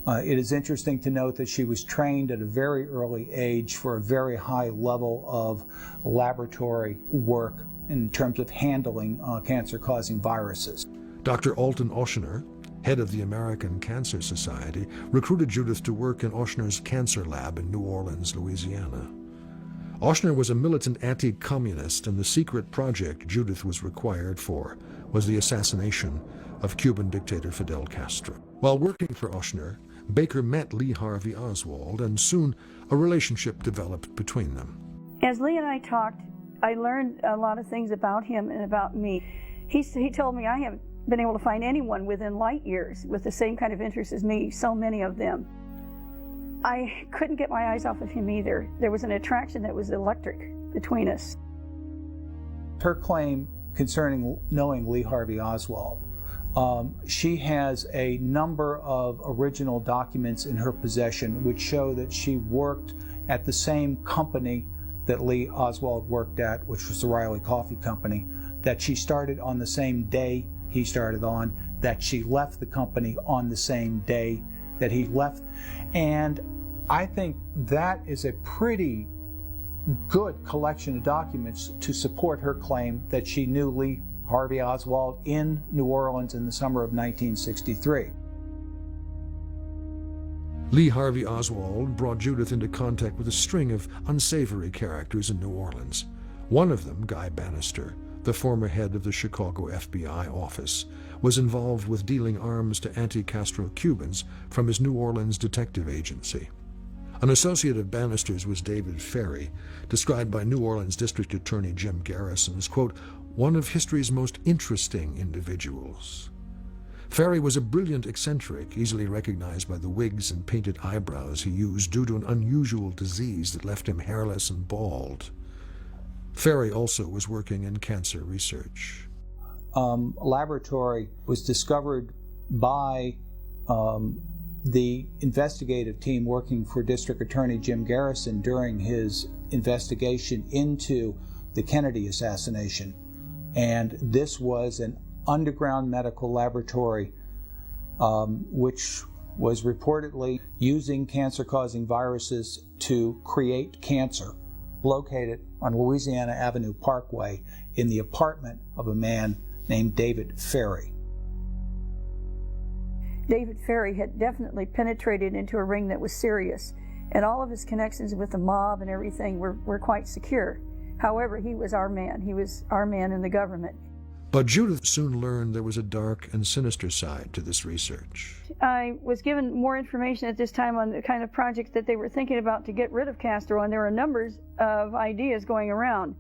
It is interesting to note that she was trained at a very early age for a very high level of laboratory work in terms of handling cancer-causing viruses. Dr. Alton Oshner, head of the American Cancer Society, recruited Judith to work in Oshner's cancer lab in New Orleans, Louisiana. Oshner was a militant anti-communist, and the secret project Judith was required for was the assassination of Cuban dictator Fidel Castro. While working for Oshner, Baker met Lee Harvey Oswald, and soon a relationship developed between them. As Lee and I talked, I learned a lot of things about him and about me. He told me I haven't been able to find anyone within light years with the same kind of interests as me, so many of them. I couldn't get my eyes off of him either. There was an attraction that was electric between us. Her claim concerning knowing Lee Harvey Oswald, she has a number of original documents in her possession which show that she worked at the same company that Lee Oswald worked at, which was the Riley Coffee Company, that she started on the same day he started on, that she left the company on the same day that he left. And I think that is a pretty good collection of documents to support her claim that she knew Lee Harvey Oswald in New Orleans in the summer of 1963. Lee Harvey Oswald brought Judith into contact with a string of unsavory characters in New Orleans. One of them, Guy Bannister, the former head of the Chicago FBI office, was involved with dealing arms to anti-Castro Cubans from his New Orleans detective agency. An associate of Bannister's was David Ferry, described by New Orleans District Attorney Jim Garrison as, quote, one of history's most interesting individuals. Ferry was a brilliant eccentric, easily recognized by the wigs and painted eyebrows he used due to an unusual disease that left him hairless and bald. Ferry also was working in cancer research. A laboratory was discovered by the investigative team working for District Attorney Jim Garrison during his investigation into the Kennedy assassination. And this was an underground medical laboratory which was reportedly using cancer-causing viruses to create cancer, located on Louisiana Avenue Parkway in the apartment of a man named David Ferry. David Ferry had definitely penetrated into a ring that was serious, and all of his connections with the mob and everything were quite secure. However, he was our man. He was our man in the government. But Judith soon learned there was a dark and sinister side to this research. I was given more information at this time on the kind of projects that they were thinking about to get rid of Castro, and there were numbers of ideas going around.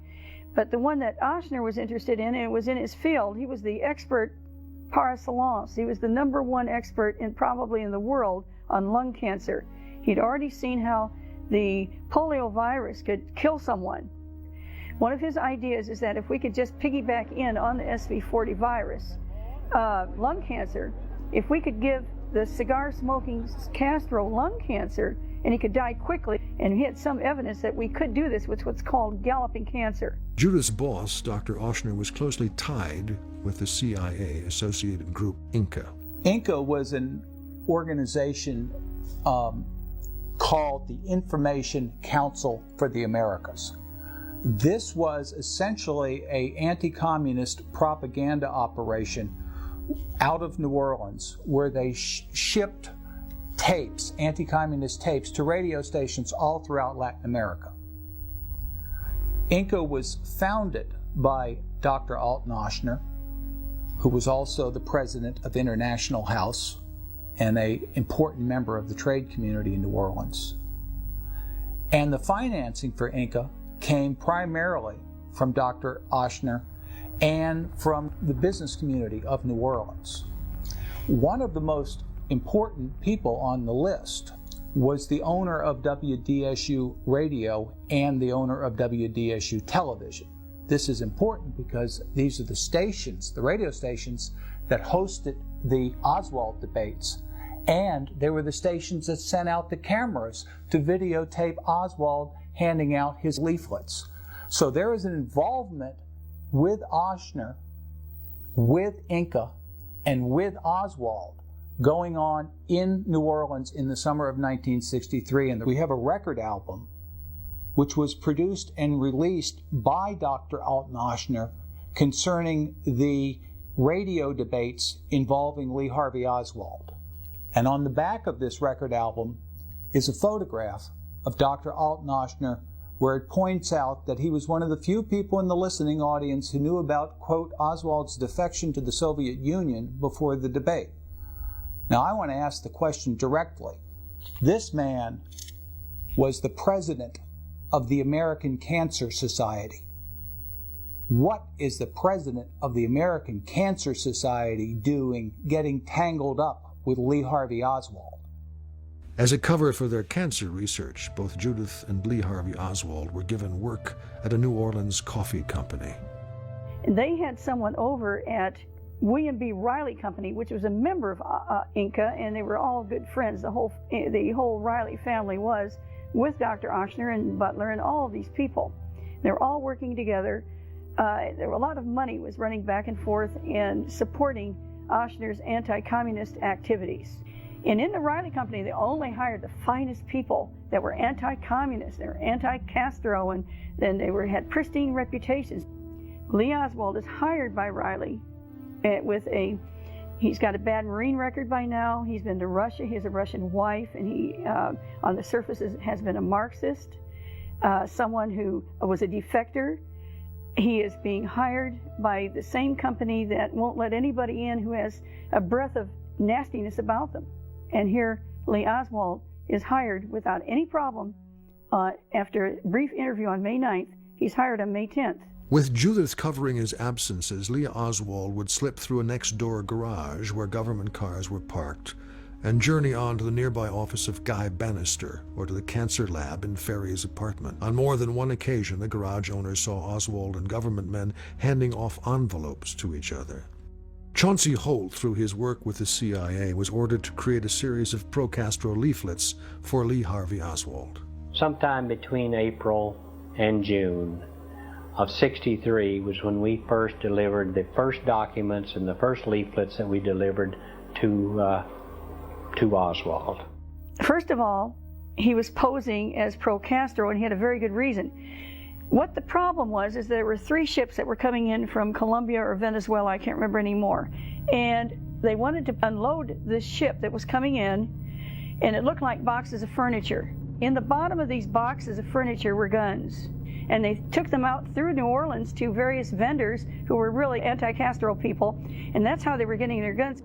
But the one that Ochsner was interested in, and it was in his field, he was the expert par excellence. He was the #1 expert probably in the world on lung cancer. He'd already seen how the polio virus could kill someone. One of his ideas is that if we could just piggyback in on the SV40 virus, lung cancer, if we could give the cigar-smoking Castro lung cancer, and he could die quickly, and he had some evidence that we could do this with what's called galloping cancer. Judith's boss, Dr. Ochsner, was closely tied with the CIA-associated group Inca. Inca was an organization called the Information Council for the Americas. This was essentially an anti-communist propaganda operation out of New Orleans, where they shipped tapes, anti-communist tapes, to radio stations all throughout Latin America. Inca was founded by Dr. Alton Ochsner, who was also the president of International House and an important member of the trade community in New Orleans. And the financing for Inca came primarily from Dr. Ochsner and from the business community of New Orleans. One of the most important people on the list was the owner of WDSU Radio and the owner of WDSU Television. This is important because these are the stations, the radio stations, that hosted the Oswald debates, and they were the stations that sent out the cameras to videotape Oswald handing out his leaflets. So there is an involvement with Ochsner, with Inca, and with Oswald going on in New Orleans in the summer of 1963. And we have a record album which was produced and released by Dr. Alton Ochsner concerning the radio debates involving Lee Harvey Oswald. And on the back of this record album is a photograph of Dr. Alton Ochsner, where it points out that he was one of the few people in the listening audience who knew about, quote, Oswald's defection to the Soviet Union before the debate. Now, I want to ask the question directly. This man was the president of the American Cancer Society. What is the president of the American Cancer Society doing getting tangled up with Lee Harvey Oswald? As a cover for their cancer research, both Judith and Lee Harvey Oswald were given work at a New Orleans coffee company. They had someone over at William B. Riley Company, which was a member of Inca, and they were all good friends. The whole Riley family was, with Dr. Ochsner and Butler and all of these people. They were all working together. There were a lot of money was running back and forth and supporting Ochsner's anti-communist activities. And in the Riley Company, they only hired the finest people that were anti-communist. They were anti-Castro, and then they had pristine reputations. Lee Oswald is hired by Riley he's got a bad Marine record by now. He's been to Russia. He has a Russian wife, and he, on the surface, has been a Marxist, someone who was a defector. He is being hired by the same company that won't let anybody in who has a breath of nastiness about them. And here, Lee Oswald is hired without any problem. After a brief interview on May 9th, he's hired on May 10th. With Judith covering his absences, Lee Oswald would slip through a next-door garage where government cars were parked and journey on to the nearby office of Guy Bannister or to the cancer lab in Ferry's apartment. On more than one occasion, the garage owner saw Oswald and government men handing off envelopes to each other. Chauncey Holt, through his work with the CIA, was ordered to create a series of pro-Castro leaflets for Lee Harvey Oswald. Sometime between April and June of '63 was when we first delivered the first documents and the first leaflets that we delivered to Oswald. First of all, he was posing as pro-Castro, and he had a very good reason. What the problem was is there were 3 ships that were coming in from Colombia or Venezuela, I can't remember anymore, and they wanted to unload this ship that was coming in, and it looked like boxes of furniture. In the bottom of these boxes of furniture were guns, and they took them out through New Orleans to various vendors who were really anti-Castro people, and that's how they were getting their guns.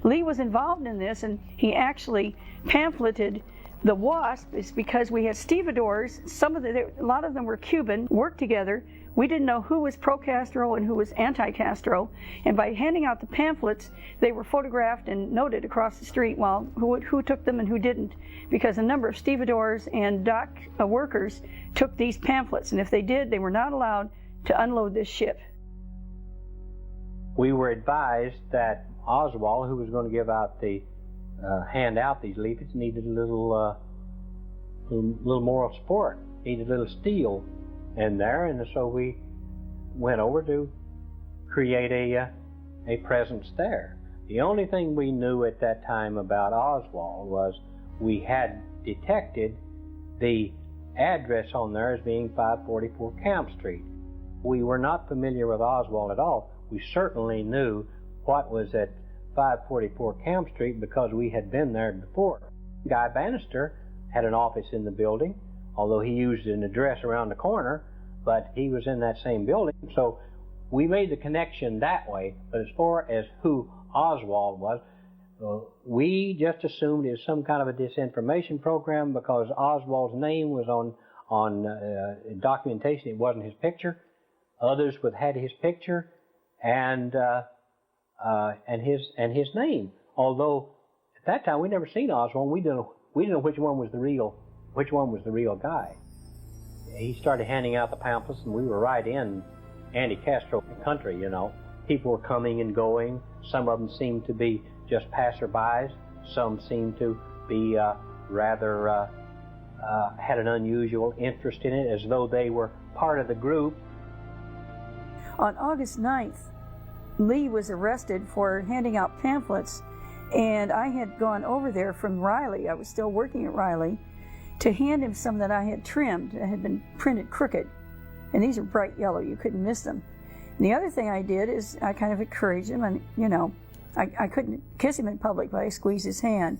Lee was involved in this, and he actually pamphleted the WASP is because we had stevedores. A lot of them were Cuban, worked together. We didn't know who was pro-Castro and who was anti-Castro, and by handing out the pamphlets, they were photographed and noted across the street while who took them and who didn't, because a number of stevedores and dock workers took these pamphlets, and if they did, they were not allowed to unload this ship. We were advised that Oswald, who was going to give out hand out these leaflets, needed a little moral support, needed a little steel in there, and so we went over to create a presence there. The only thing we knew at that time about Oswald was we had detected the address on there as being 544 Camp Street. We were not familiar with Oswald at all. We certainly knew what was at 544 Camp Street because we had been there before. Guy Bannister had an office in the building, although he used an address around the corner, but he was in that same building, so we made the connection that way. But as far as who Oswald was, we just assumed it was some kind of a disinformation program because Oswald's name was on documentation. It wasn't his picture. Others had his picture and his name. Although at that time we never seen Oswald, we didn't know which one was the real guy. He started handing out the pamphlets, and we were right in anti-Castro country. You know, people were coming and going. Some of them seemed to be just passerbys. Some seemed to be rather had an unusual interest in it, as though they were part of the group. On August 9th, Lee was arrested for handing out pamphlets, and I had gone over there from Riley, I was still working at Riley, to hand him some that I had trimmed that had been printed crooked. And these are bright yellow, you couldn't miss them. And the other thing I did is I kind of encouraged him, and you know, I couldn't kiss him in public, but I squeezed his hand.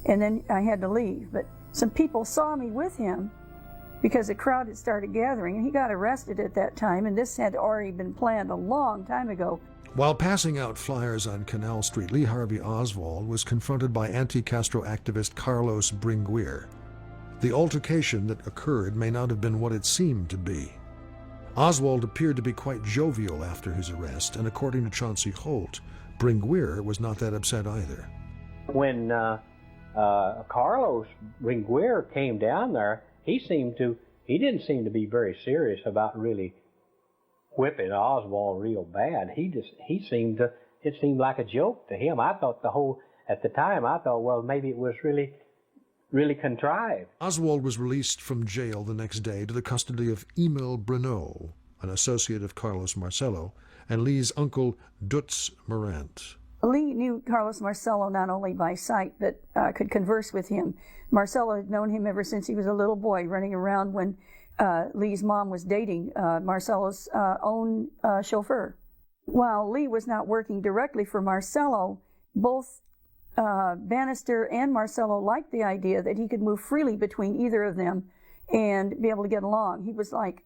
And then I had to leave. But some people saw me with him because the crowd had started gathering, and he got arrested at that time, and this had already been planned a long time ago. While passing out flyers on Canal Street, Lee Harvey Oswald was confronted by anti-Castro activist Carlos Bringuier. The altercation that occurred may not have been what it seemed to be. Oswald appeared to be quite jovial after his arrest, and according to Chauncey Holt, Bringuier was not that upset either. When Carlos Bringuier came down there, he didn't seem to be very serious about really whipping Oswald real bad. It seemed like a joke to him. At the time, I thought, well, maybe it was really contrived. Oswald was released from jail the next day to the custody of Emile Bruneau, an associate of Carlos Marcello, and Lee's uncle, Dutz Morant. Lee knew Carlos Marcello not only by sight, but could converse with him. Marcello had known him ever since he was a little boy, running around when Lee's mom was dating Marcello's own chauffeur. While Lee was not working directly for Marcello, both Bannister and Marcello liked the idea that he could move freely between either of them and be able to get along. He was like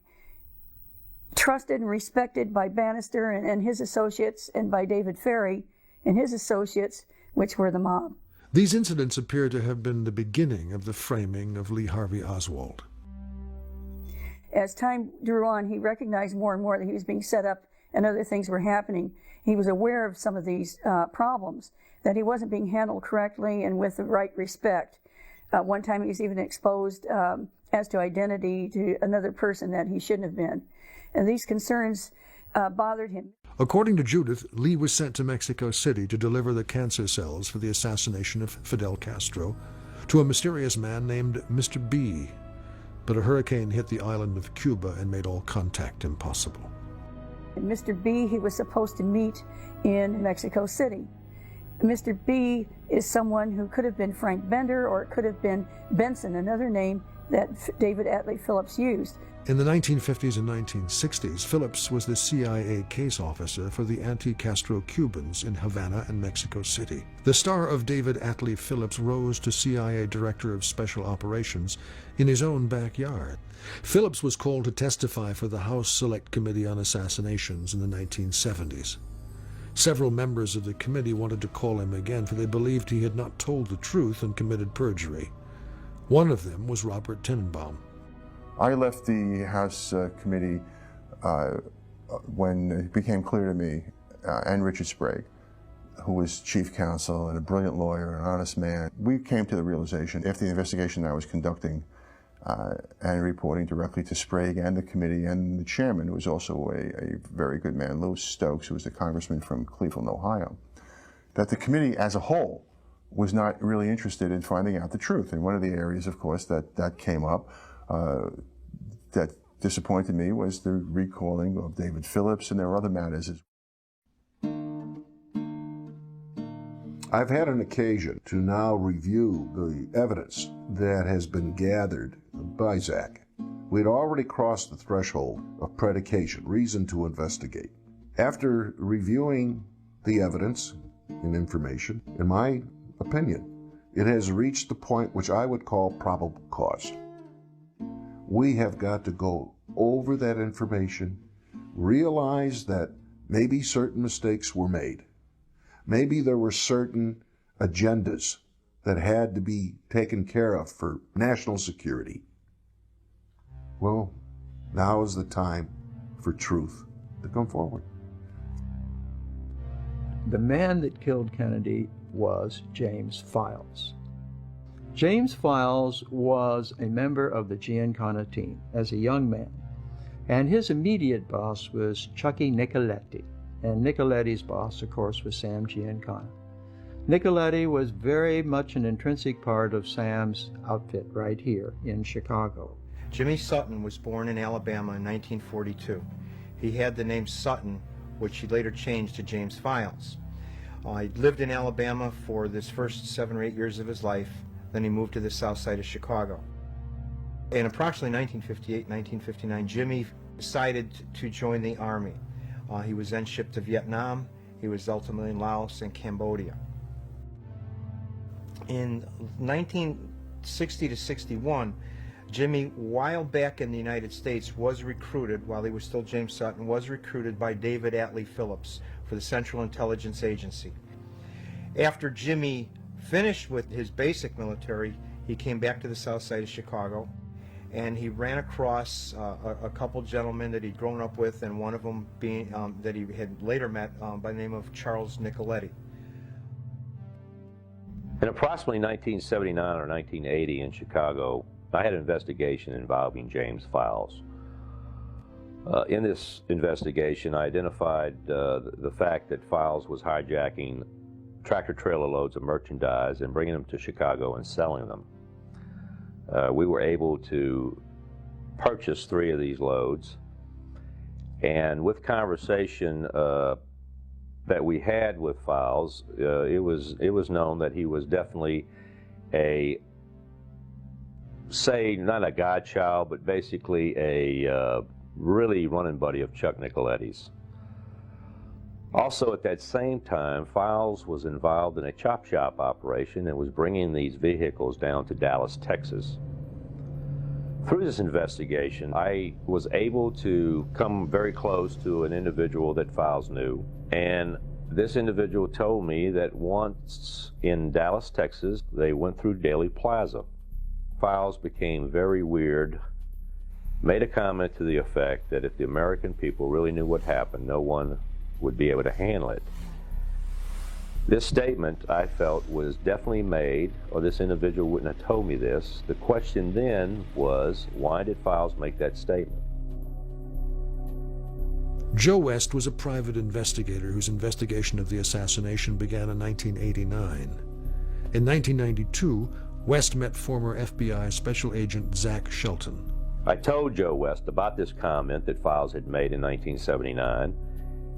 trusted and respected by Bannister and his associates, and by David Ferry and his associates, which were the mob. These incidents appear to have been the beginning of the framing of Lee Harvey Oswald. as time drew on, he recognized more and more that he was being set up and other things were happening. He was aware of some of these problems, that he wasn't being handled correctly and with the right respect. One time he was even exposed as to identity to another person that he shouldn't have been. And these concerns bothered him. According to Judith, Lee was sent to Mexico City to deliver the cancer cells for the assassination of Fidel Castro to a mysterious man named Mr. B. But a hurricane hit the island of Cuba and made all contact impossible. And Mr. B, he was supposed to meet in Mexico City. Mr. B is someone who could have been Frank Bender, or it could have been Benson, another name that David Atlee Phillips used. In the 1950s and 1960s, Phillips was the CIA case officer for the anti-Castro Cubans in Havana and Mexico City. The star of David Atlee Phillips rose to CIA Director of Special Operations in his own backyard. Phillips was called to testify for the House Select Committee on Assassinations in the 1970s. Several members of the committee wanted to call him again, for they believed he had not told the truth and committed perjury. One of them was Robert Tenenbaum. I left the House committee when it became clear to me, and Richard Sprague, who was chief counsel and a brilliant lawyer, an honest man. We came to the realization, after the investigation I was conducting and reporting directly to Sprague and the committee and the chairman, who was also a very good man, Louis Stokes, who was the congressman from Cleveland, Ohio, that the committee as a whole was not really interested in finding out the truth. And one of the areas, of course, that came up that disappointed me was the recalling of David Phillips, and there were other matters. I've had an occasion to now review the evidence that has been gathered by Zach. We'd already crossed the threshold of predication, reason to investigate. After reviewing the evidence and information, in my opinion, it has reached the point which I would call probable cause. We have got to go over that information, realize that maybe certain mistakes were made. Maybe there were certain agendas that had to be taken care of for national security. Well, now is the time for truth to come forward. The man that killed Kennedy was James Files. James Files was a member of the Giancana team as a young man, and his immediate boss was Chucky Nicoletti, and Nicoletti's boss, of course, was Sam Giancana. Nicoletti was very much an intrinsic part of Sam's outfit right here in Chicago. Jimmy Sutton was born in Alabama in 1942. He had the name Sutton, which he later changed to James Files. He lived in Alabama for this first 7 or 8 years of his life. Then he moved to the south side of Chicago. In approximately 1958, 1959, Jimmy decided to join the Army. He was then shipped to Vietnam. He was ultimately in Laos and Cambodia. In 1960 to 61, Jimmy, while back in the United States, was recruited, while he was still James Sutton, was recruited by David Atlee Phillips for the Central Intelligence Agency. After Jimmy finished with his basic military, he came back to the south side of Chicago, and he ran across a couple gentlemen that he'd grown up with, and one of them being that he had later met by the name of Charles Nicoletti. In approximately 1979 or 1980 in Chicago, I had an investigation involving James Files. In this investigation, I identified the fact that Files was hijacking tractor-trailer loads of merchandise and bringing them to Chicago and selling them. We were able to purchase 3 of these loads, and with conversation that we had with Files, it was known that he was definitely a, say, not a godchild, but basically a really running buddy of Chuck Nicoletti's. Also at that same time, Files was involved in a chop shop operation and was bringing these vehicles down to Dallas, Texas. Through this investigation, I was able to come very close to an individual that Files knew, and this individual told me that once in Dallas, Texas, they went through Daley Plaza. Files became very weird made a comment to the effect that if the American people really knew what happened, no one would be able to handle it. This statement, I felt, was definitely made, or this individual wouldn't have told me this. The question then was, why did Files make that statement? Joe West was a private investigator whose investigation of the assassination began in 1989. In 1992, West met former FBI Special Agent Zach Shelton. I told Joe West about this comment that Files had made in 1979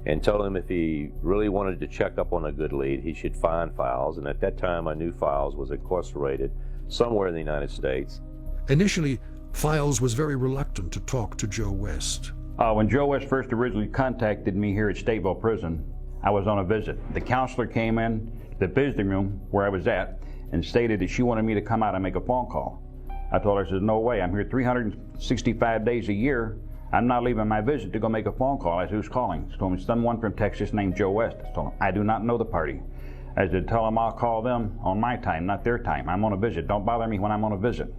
and told him if he really wanted to check up on a good lead, he should find Files, and at that time I knew Files was incarcerated somewhere in the United States. Initially, Files was very reluctant to talk to Joe West. When Joe West first originally contacted me here at Stateville Prison, I was on a visit. The counselor came in to the visiting room where I was at and stated that she wanted me to come out and make a phone call. I told her, I said, no way, I'm here 365 days a year. I'm not leaving my visit to go make a phone call. I said, who's calling? She told me, someone from Texas named Joe West. I told him, I do not know the party. I said, tell them I'll call them on my time, not their time. I'm on a visit. Don't bother me when I'm on a visit.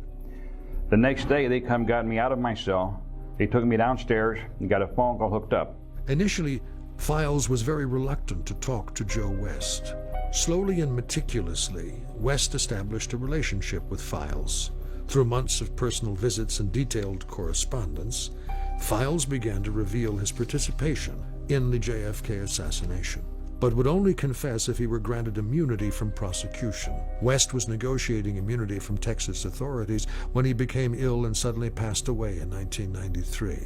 The next day, they got me out of my cell. They took me downstairs and got a phone call hooked up. Initially, Files was very reluctant to talk to Joe West. Slowly and meticulously, West established a relationship with Files. Through months of personal visits and detailed correspondence, Files began to reveal his participation in the JFK assassination, but would only confess if he were granted immunity from prosecution. West was negotiating immunity from Texas authorities when he became ill and suddenly passed away in 1993.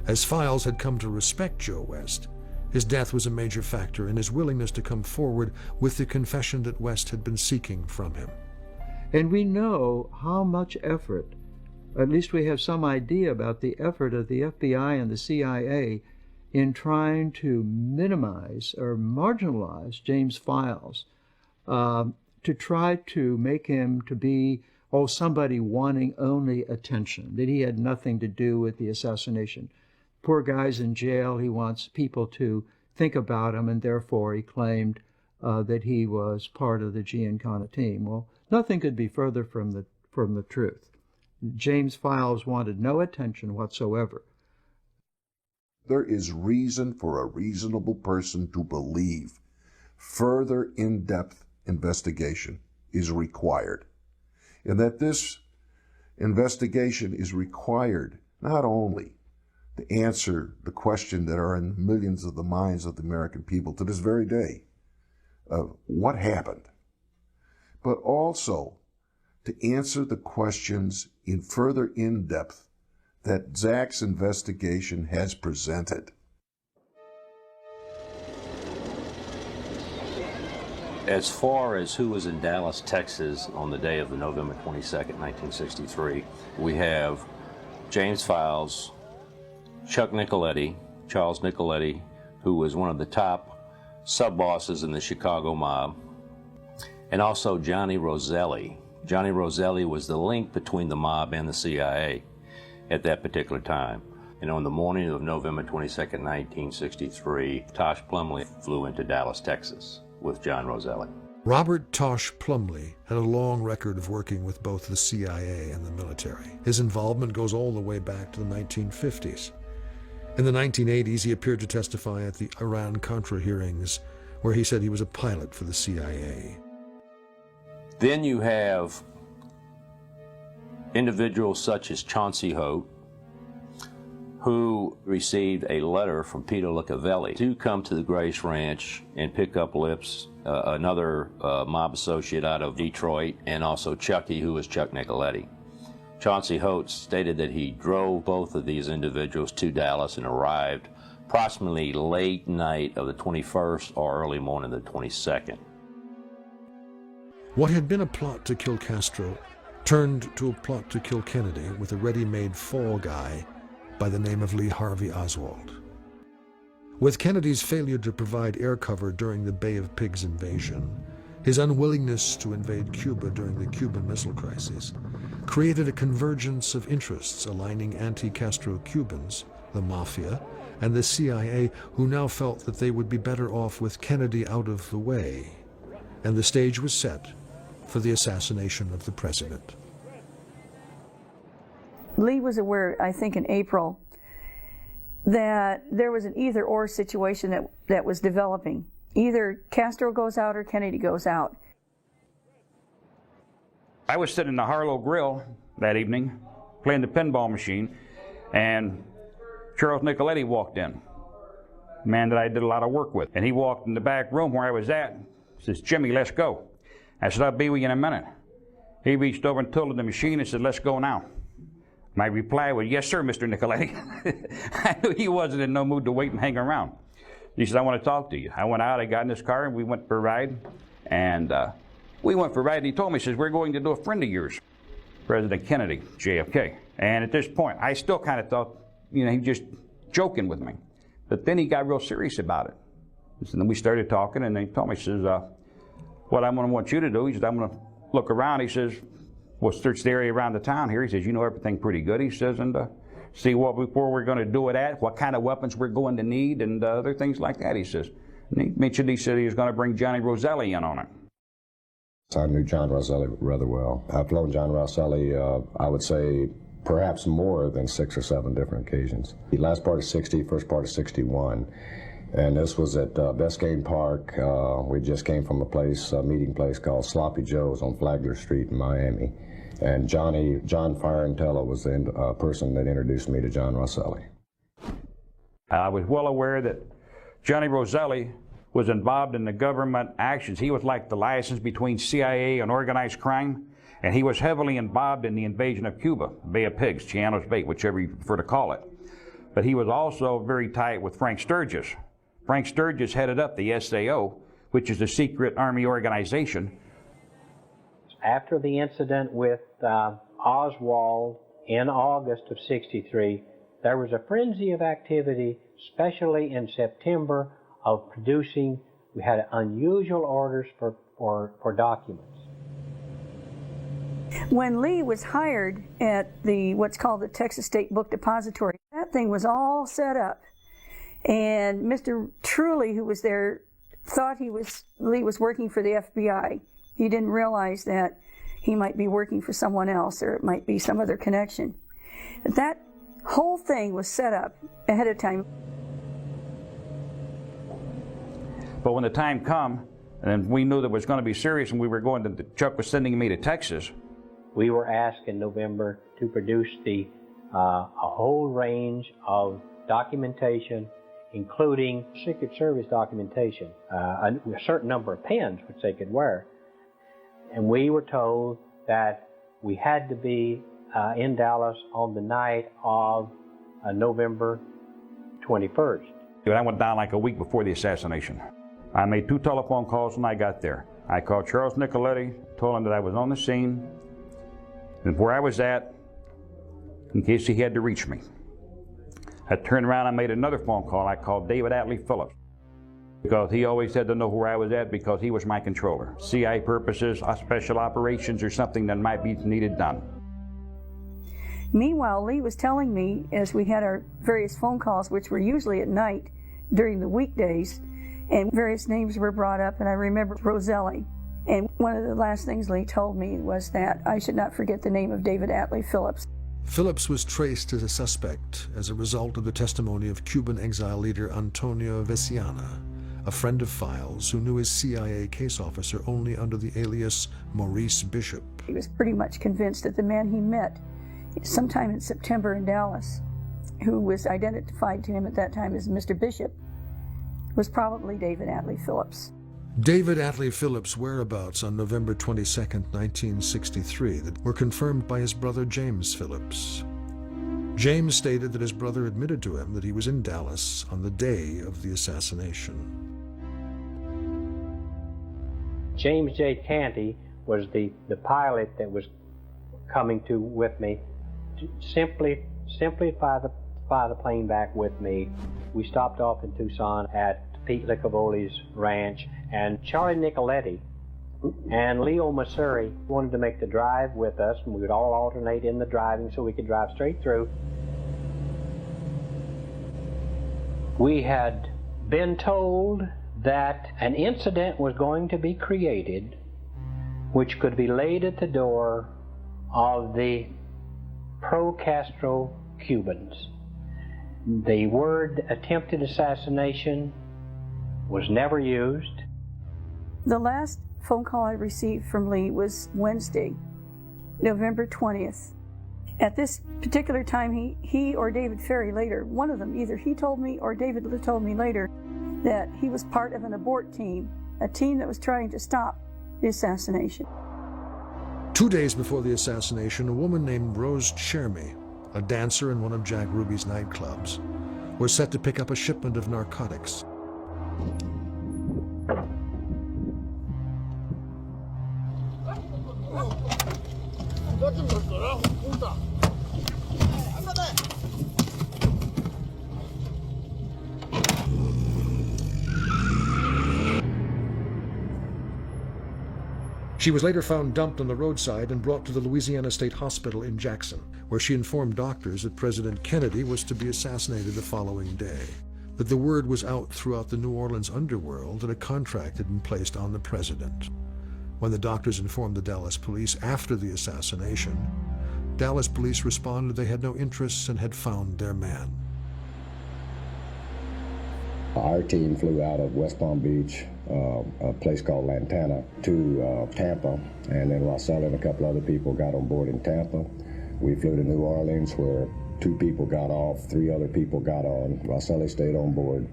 As Files had come to respect Joe West, his death was a major factor in his willingness to come forward with the confession that West had been seeking from him. And we know how much effort, at least we have some idea about the effort of the FBI and the CIA in trying to minimize or marginalize James Files, to try to make him to be, somebody wanting only attention, that he had nothing to do with the assassination. Poor guy's in jail, he wants people to think about him, and therefore he claimed that he was part of the Giancana team. Well, nothing could be further from the truth. James Files wanted no attention whatsoever. There is reason for a reasonable person to believe further in-depth investigation is required, and that this investigation is required not only to answer the question that are in millions of the minds of the American people to this very day of what happened, but also to answer the questions in further in-depth that Zach's investigation has presented. As far as who was in Dallas, Texas on the day of November 22nd, 1963, we have James Files, Chuck Nicoletti, Charles Nicoletti, who was one of the top sub-bosses in the Chicago mob, and also Johnny Roselli. Johnny Roselli was the link between the mob and the CIA at that particular time. And on the morning of November 22nd, 1963, Tosh Plumlee flew into Dallas, Texas with John Roselli. Robert Tosh Plumlee had a long record of working with both the CIA and the military. His involvement goes all the way back to the 1950s. In the 1980s, he appeared to testify at the Iran-Contra hearings, where he said he was a pilot for the CIA. Then you have individuals such as Chauncey Hope, who received a letter from Peter Licavelli to come to the Grace Ranch and pick up Lips, another mob associate out of Detroit, and also Chucky, who was Chuck Nicoletti. Chauncey Hope stated that he drove both of these individuals to Dallas and arrived approximately late night of the 21st or early morning of the 22nd. What had been a plot to kill Castro turned to a plot to kill Kennedy with a ready-made fall guy by the name of Lee Harvey Oswald. With Kennedy's failure to provide air cover during the Bay of Pigs invasion, his unwillingness to invade Cuba during the Cuban Missile Crisis created a convergence of interests aligning anti-Castro Cubans, the Mafia, and the CIA, who now felt that they would be better off with Kennedy out of the way, and the stage was set for the assassination of the president. Lee was aware, I think in April, that there was an either-or situation that was developing. Either Castro goes out or Kennedy goes out. I was sitting in the Harlow Grill that evening, playing the pinball machine, and Charles Nicoletti walked in, a man that I did a lot of work with. And he walked in the back room where I was at, says, "Jimmy, let's go." I said, "I'll be with you in a minute." He reached over and tilted the machine and said, "Let's go now." My reply was, "Yes, sir, Mr. Nicoletti." I knew he wasn't in no mood to wait and hang around. He said, "I want to talk to you." I went out, I got in his car, and we went for a ride. And we went for a ride, and he told me, he says, "We're going to do a friend of yours, President Kennedy, JFK." And at this point, I still kind of thought, he was just joking with me. But then he got real serious about it. And then we started talking, and he told me, he says, "What I'm going to want you to do," he says, "I'm going to look around." He says, "We'll search the area around the town here." He says, "You know everything pretty good," he says, "and see where we're going to do it at, what kind of weapons we're going to need, and other things like that," he says. And he mentioned, he said he was going to bring Johnny Roselli in on it. I knew John Roselli rather well. I've flown John Roselli, I would say, perhaps more than 6 or 7 different occasions. The last part of 60, first part of 61. And this was at Biscayne Park. We just came from a meeting place called Sloppy Joe's on Flagler Street in Miami. And John Fiorentella was the person that introduced me to John Roselli. I was well aware that Johnny Roselli was involved in the government actions. He was like the liaison between CIA and organized crime, and he was heavily involved in the invasion of Cuba, Bay of Pigs, Chiano's Bait, whichever you prefer to call it. But he was also very tight with Frank Sturgis. Frank Sturgis headed up the SAO, which is a secret army organization. After the incident with Oswald in August of '63, there was a frenzy of activity, especially in September, of producing. We had unusual orders for documents. When Lee was hired at what's called the Texas State Book Depository, that thing was all set up. And Mr. Truly, who was there, thought Lee was working for the FBI. He didn't realize that he might be working for someone else, or it might be some other connection. That whole thing was set up ahead of time. But when the time come, and we knew that it was going to be serious, and we were going to, Chuck was sending me to Texas. We were asked in November to produce a whole range of documentation, including Secret Service documentation, a certain number of pens which they could wear. And we were told that we had to be in Dallas on the night of November 21st. I went down like a week before the assassination. I made 2 telephone calls when I got there. I called Charles Nicoletti, told him that I was on the scene and where I was at, in case he had to reach me. I turned around and made another phone call. I called David Atlee Phillips, because he always had to know where I was at, because he was my controller. CI purposes, special operations, or something that might be needed done. Meanwhile, Lee was telling me, as we had our various phone calls, which were usually at night during the weekdays, and various names were brought up, and I remember Roselli. And one of the last things Lee told me was that I should not forget the name of David Atlee Phillips. Phillips was traced as a suspect as a result of the testimony of Cuban exile leader Antonio Veciana, a friend of Files who knew his CIA case officer only under the alias Maurice Bishop. He was pretty much convinced that the man he met sometime in September in Dallas, who was identified to him at that time as Mr. Bishop, was probably David Atlee Phillips. David Atlee Phillips' whereabouts on November 22, 1963, that were confirmed by his brother James Phillips. James stated that his brother admitted to him that he was in Dallas on the day of the assassination. James J. Canty was the pilot that was coming with me, to simply fly the plane back with me. We stopped off in Tucson at Pete Licavoli's ranch, and Charlie Nicoletti and Leo Masuri wanted to make the drive with us, and we would all alternate in the driving so we could drive straight through. We had been told that an incident was going to be created which could be laid at the door of the pro-Castro Cubans. The word attempted assassination was never used. The last phone call I received from Lee was Wednesday, November 20th. At this particular time, he or David Ferry later, one of them, either he told me or David told me later, that he was part of an abort team, a team that was trying to stop the assassination. 2 days before the assassination, a woman named Rose Chermy, a dancer in one of Jack Ruby's nightclubs, was set to pick up a shipment of narcotics. She was later found dumped on the roadside and brought to the Louisiana State Hospital in Jackson, where she informed doctors that President Kennedy was to be assassinated the following day. But the word was out throughout the New Orleans underworld that a contract had been placed on the president. When the doctors informed the Dallas police after the assassination, Dallas police responded they had no interests and had found their man. Our team flew out of West Palm Beach, a place called Lantana, to Tampa, and then Rosselli and a couple other people got on board in Tampa. We flew to New Orleans, where 2 people got off, 3 other people got on. Rosselli stayed on board.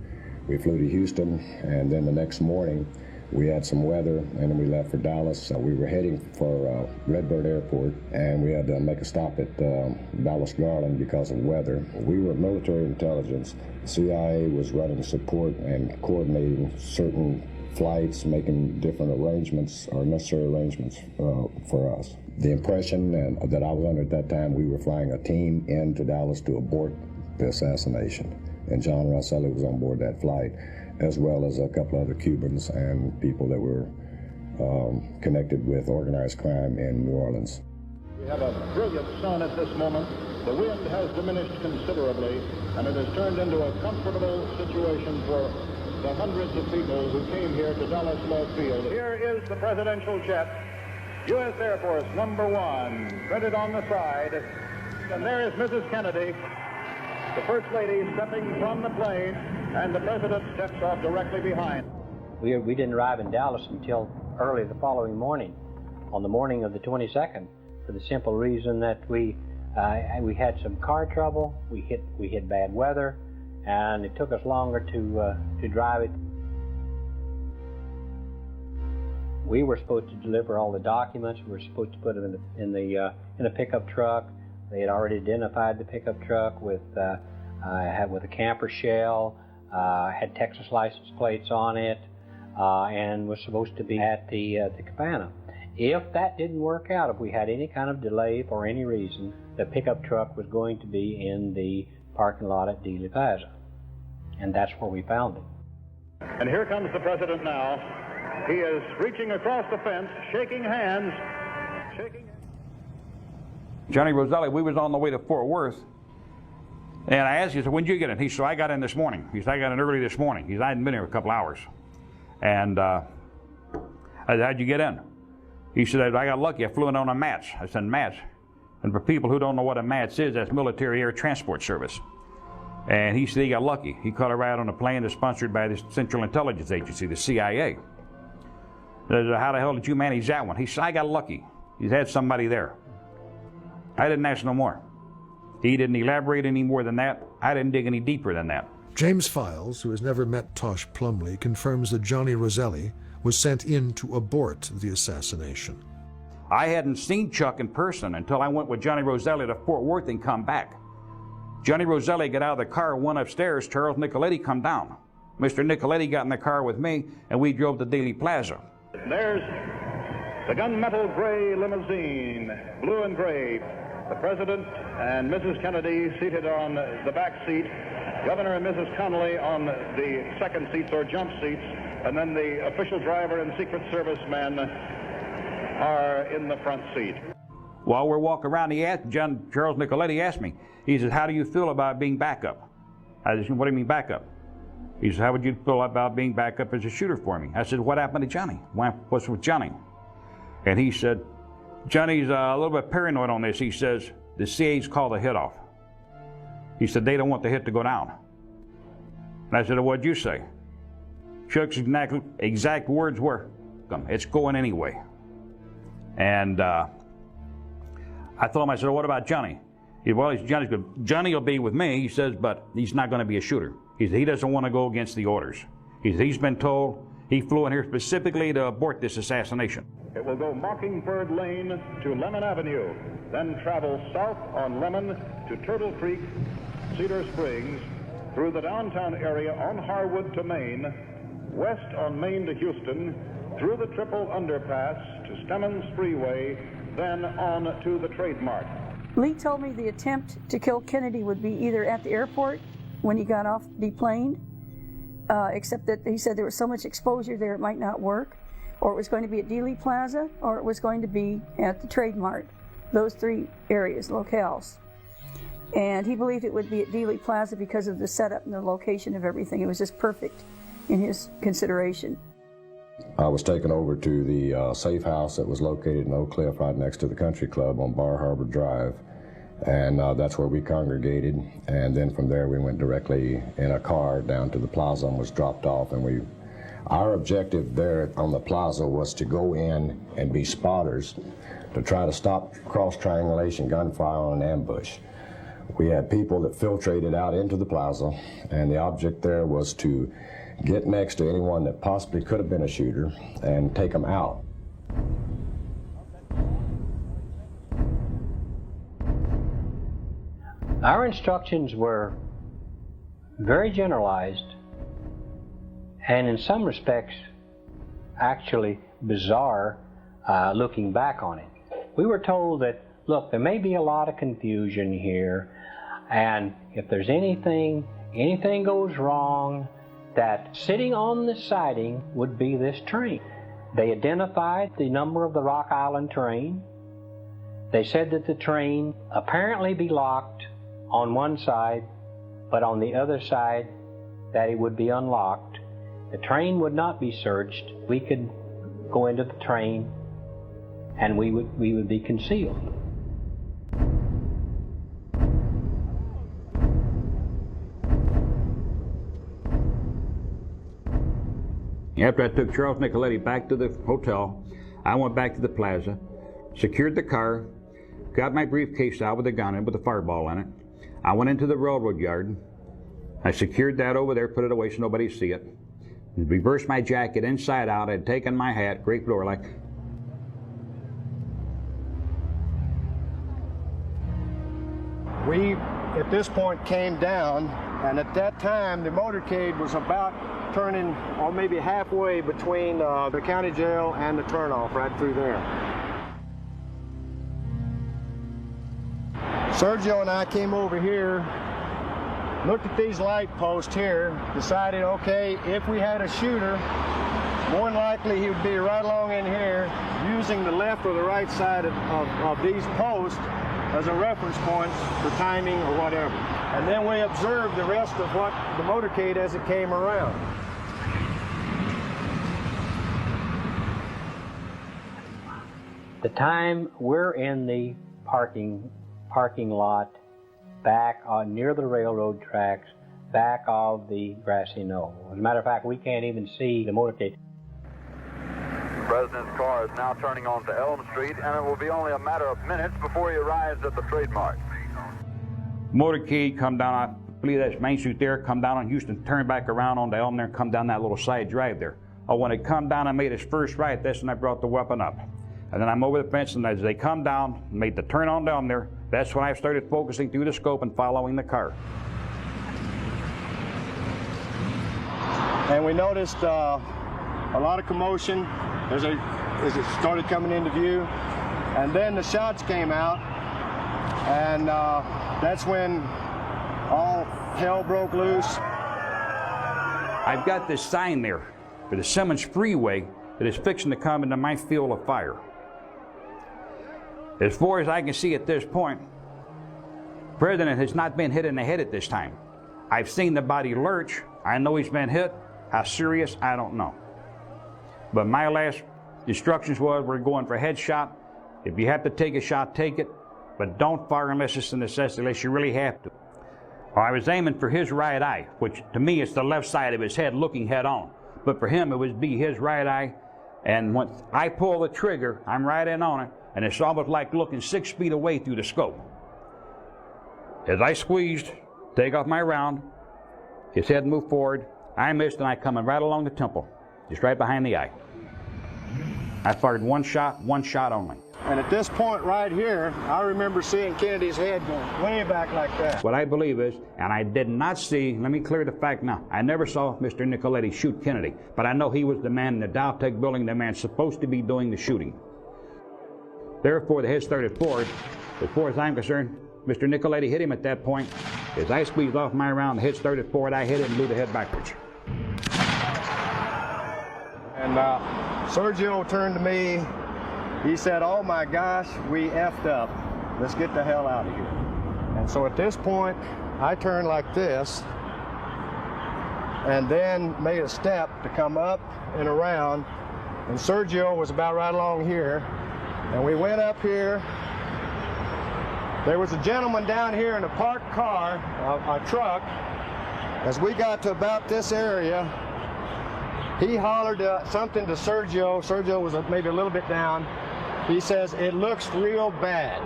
We flew to Houston, and then the next morning we had some weather, and then we left for Dallas. We were heading for Redbird Airport, and we had to make a stop at Dallas Garland because of weather. We were military intelligence. The CIA was running support and coordinating certain flights, making different arrangements or necessary arrangements for us. The impression that I was under at that time, we were flying a team into Dallas to abort the assassination, and John Rosselli was on board that flight, as well as a couple other Cubans and people that were connected with organized crime in New Orleans. We have a brilliant sun at this moment. The wind has diminished considerably, and it has turned into a comfortable situation for the hundreds of people who came here to Dallas Love Field. Here is the presidential jet, U.S. Air Force number 1, printed on the side. And there is Mrs. Kennedy, the First Lady, stepping from the plane, and the President steps off directly behind. We didn't arrive in Dallas until early the following morning, on the morning of the 22nd, for the simple reason that we had some car trouble, we hit bad weather, and it took us longer to drive it. We were supposed to deliver all the documents. We were supposed to put them in a pickup truck. They had already identified the pickup truck with a camper shell, had Texas license plates on it, and was supposed to be at the Cabana. If that didn't work out, if we had any kind of delay for any reason, the pickup truck was going to be in the parking lot at Dealey Plaza. And that's where we found it. And here comes the President now. He is reaching across the fence, shaking hands. Johnny Roselli, we was on the way to Fort Worth, and I asked him, he said, when did you get in? He said, I got in this morning. He said, I got in early this morning. He said, I hadn't been here a couple hours. And I said, how'd you get in? He said, I got lucky. I flew in on a MATS. I said, MATS. And for people who don't know what a MATS is, that's Military Air Transport Service. And he said he got lucky. He caught a ride on a plane that's sponsored by the Central Intelligence Agency, the CIA. I said, how the hell did you manage that one? He said, I got lucky. He's had somebody there. I didn't ask no more. He didn't elaborate any more than that. I didn't dig any deeper than that. James Files, who has never met Tosh Plumlee, confirms that Johnny Roselli was sent in to abort the assassination. I hadn't seen Chuck in person until I went with Johnny Roselli to Fort Worth and come back. Johnny Roselli got out of the car, went upstairs. Charles Nicoletti come down. Mr. Nicoletti got in the car with me, and we drove to Dealey Plaza. There's the gunmetal gray limousine, blue and gray. The President and Mrs. Kennedy seated on the back seat, Governor and Mrs. Connolly on the second seats or jump seats, and then the official driver and Secret Service men are in the front seat. While we're walking around, Charles Nicoletti asked me, he says, how do you feel about being backup? I said, what do you mean backup? He said, how would you feel about being backup as a shooter for me? I said, what happened to Johnny? What's with Johnny? And he said, Johnny's a little bit paranoid on this. He says, the CA's called the hit off. He said they don't want the hit to go down. And I said, well, what'd you say? Chuck's exact words were, it's going anyway. And I told him, I said, well, what about Johnny? He said, well, Johnny's good. Johnny will be with me, he says, but he's not going to be a shooter. He said, he doesn't want to go against the orders. He said, he's been told he flew in here specifically to abort this assassination. It will go Mockingbird Lane to Lemon Avenue, then travel south on Lemon to Turtle Creek, Cedar Springs, through the downtown area on Harwood to Maine, west on Maine to Houston, through the Triple Underpass to Stemmons Freeway, then on to the Trade Mart. Lee told me the attempt to kill Kennedy would be either at the airport when he got off deplaned, except that he said there was so much exposure there it might not work, or it was going to be at Dealey Plaza, or it was going to be at the Trade Mart. Those three areas, locales. And he believed it would be at Dealey Plaza because of the setup and the location of everything. It was just perfect in his consideration. I was taken over to the safe house that was located in Oak Cliff right next to the country club on Bar Harbor Drive. And that's where we congregated. And then from there we went directly in a car down to the plaza and was dropped off. And our objective there on the plaza was to go in and be spotters to try to stop cross-triangulation gunfire on an ambush. We had people that filtrated out into the plaza, and the object there was to get next to anyone that possibly could have been a shooter and take them out. Our instructions were very generalized and in some respects actually bizarre looking back on it. We were told that, look, there may be a lot of confusion here, and if there's anything goes wrong, that sitting on the siding would be this train. They identified the number of the Rock Island train. They said that the train apparently be locked on one side, but on the other side that it would be unlocked. The train would not be searched. We could go into the train and we would be concealed. After I took Charles Nicoletti back to the hotel, I went back to the plaza, secured the car, got my briefcase out with a gun in it with a fireball in it. I went into the railroad yard. I secured that over there, put it away so nobody see it. Reversed my jacket inside out. I'd taken my hat, great door like. We, at this point, came down, and at that time, the motorcade was about turning, or maybe halfway between the county jail and the turnoff, right through there. Sergio and I came over here, looked at these light posts here, decided, okay, if we had a shooter, more than likely he would be right along in here, using the left or the right side of these posts as a reference point for timing or whatever. And then we observed the rest of what the motorcade as it came around. The time we're in the parking lot back near the railroad tracks, back of the Grassy Knoll. As a matter of fact, we can't even see the motorcade. The President's car is now turning onto Elm Street, and it will be only a matter of minutes before he arrives at the Trade Mart. Motorcade come down, I believe that's Main Street there, come down on Houston, turn back around onto Elm there, and come down that little side drive there. Oh, when it come down and made its first right, that's when I brought the weapon up. And then I'm over the fence, and as they come down, made the turn on down there, that's when I started focusing through the scope and following the car. And we noticed a lot of commotion as it started coming into view. And then the shots came out, and that's when all hell broke loose. I've got this sign there for the Simmons Freeway that is fixing to come into my field of fire. As far as I can see at this point, the President has not been hit in the head at this time. I've seen the body lurch. I know he's been hit. How serious, I don't know. But my last instructions was we're going for headshot. If you have to take a shot, take it. but don't fire unless it's a necessity, unless you really have to. Well, I was aiming for his right eye, which to me is the left side of his head looking head on. But for him, it would be his right eye. And once I pull the trigger, I'm right in on it, and it's almost like looking 6 feet away through the scope. As I squeezed, take off my round, his head moved forward, I missed, and I coming right along the temple, just right behind the eye. I fired one shot only. And at this point right here, I remember seeing Kennedy's head going way back like that. What I believe is, and I did not see, let me clear the fact now, I never saw Mr. Nicoletti shoot Kennedy, but I know he was the man in the Dowtech building, the man supposed to be doing the shooting. Therefore, the head started forward. As far as I'm concerned, Mr. Nicoletti hit him at that point. As I squeezed off my round, the head started forward, I hit it and blew the head backwards. And Sergio turned to me. He said, "Oh my gosh, we effed up. Let's get the hell out of here." And so at this point, I turned like this and then made a step to come up and around. And Sergio was about right along here. And we went up here. There was a gentleman down here in a parked car, a truck. As we got to about this area, he hollered something to Sergio. Sergio was maybe a little bit down. He says, "It looks real bad."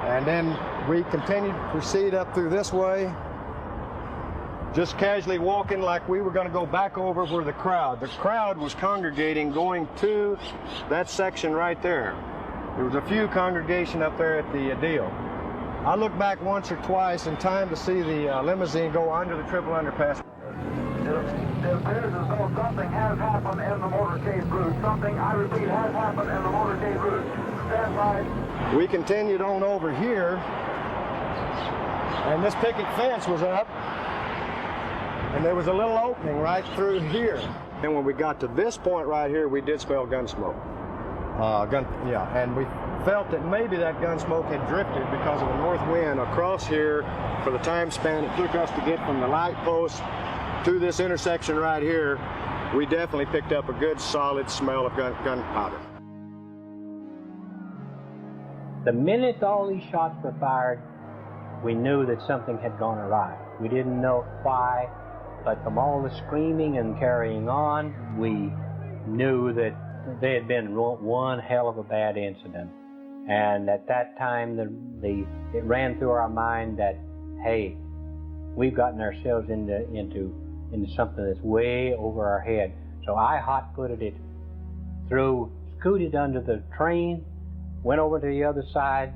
And then we continued to proceed up through this way, just casually walking like we were going to go back over where the crowd was congregating, going to that section right there. There was a few congregation up there at the deal. I looked back once or twice in time to see the limousine go under the triple underpass. It appears as though something has happened in the motorcade route. Something, I repeat, has happened in the motorcade route. Stand by. We continued on over here, and this picket fence was up, and there was a little opening right through here. And when we got to this point right here, we did smell gun smoke. And we felt that maybe that gun smoke had drifted because of the north wind across here for the time span it took us to get from the light post to this intersection right here. We definitely picked up a good solid smell of gunpowder. The minute all these shots were fired, we knew that something had gone awry. We didn't know why, but from all the screaming and carrying on, we knew that there had been one hell of a bad incident. And at that time, it ran through our mind that, hey, we've gotten ourselves into something that's way over our head. So I hot-footed it through, scooted under the train, went over to the other side,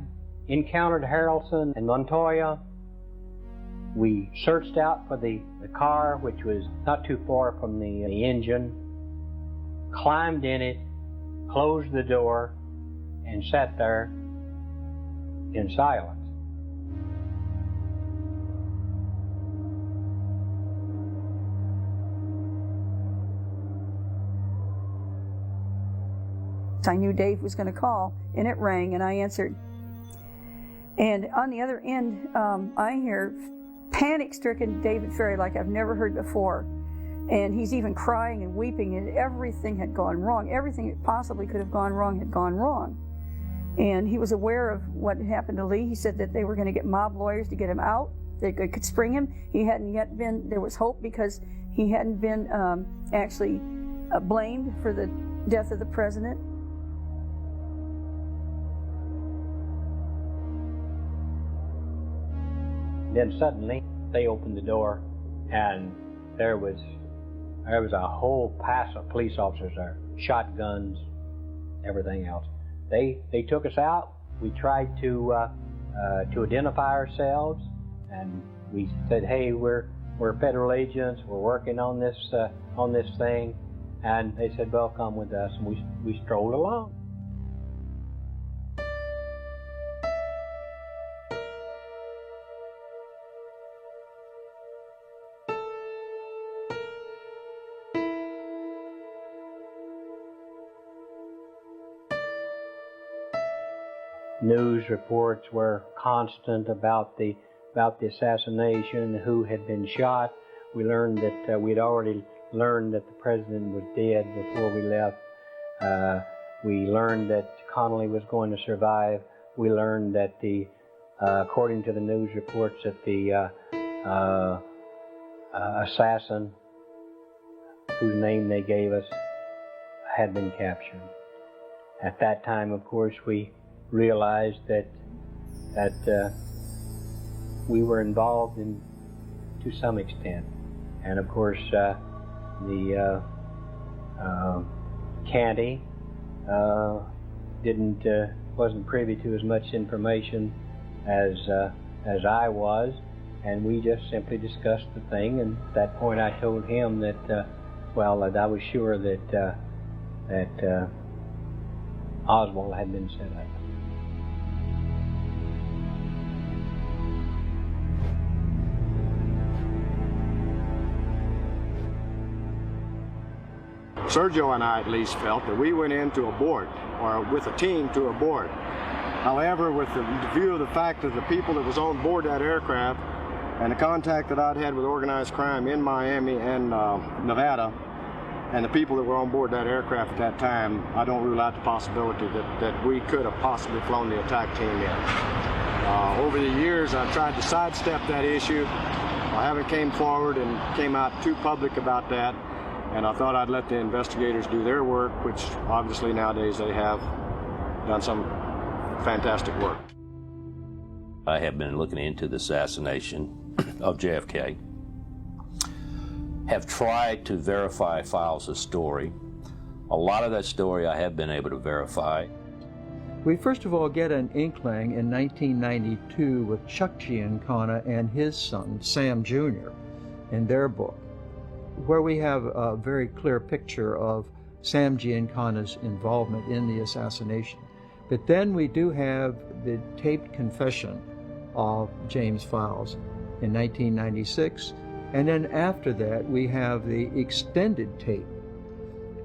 encountered Harrelson and Montoya. We searched out for the car, which was not too far from the engine, climbed in it, closed the door, and sat there in silence. I knew Dave was going to call, and it rang, and I answered. And on the other end, I hear panic-stricken David Ferry like I've never heard before. And he's even crying and weeping, and everything had gone wrong. Everything that possibly could have gone wrong had gone wrong. And he was aware of what had happened to Lee. He said that they were going to get mob lawyers to get him out. They could spring him. He hadn't yet been, there was hope because he hadn't been actually blamed for the death of the president. Then suddenly they opened the door, and there was a whole pass of police officers there, shotguns, everything else. They took us out. We tried to identify ourselves, and we said, "Hey, we're federal agents. We're working on this thing," and they said, "Well, come with us," and we strolled along. News reports were constant about the assassination, who had been shot. We learned that we'd already learned that the president was dead before we left. We learned that Connally was going to survive. we learned that according to the news reports, that the assassin whose name they gave us had been captured. At that time, of course, we realized that we were involved to some extent, and of course the county wasn't privy to as much information as I was, and we just simply discussed the thing. And at that point, I told him that that I was sure that Oswald had been set up. Sergio and I at least felt that we went into a board, or with a team to a board. However, with the view of the fact that the people that was on board that aircraft and the contact that I'd had with organized crime in Miami and Nevada, and the people that were on board that aircraft at that time, I don't rule out the possibility that we could have possibly flown the attack team in. Over the years, I've tried to sidestep that issue. I haven't came forward and came out too public about that, and I thought I'd let the investigators do their work, which obviously nowadays they have done some fantastic work. I have been looking into the assassination of JFK, have tried to verify Files' story. A lot of that story I have been able to verify. We first of all get an inkling in 1992 with Chuck Giancana and his son, Sam Jr., in their book, where we have a very clear picture of Sam Giancana's involvement in the assassination. But then we do have the taped confession of James Files in 1996, and then after that we have the extended tape.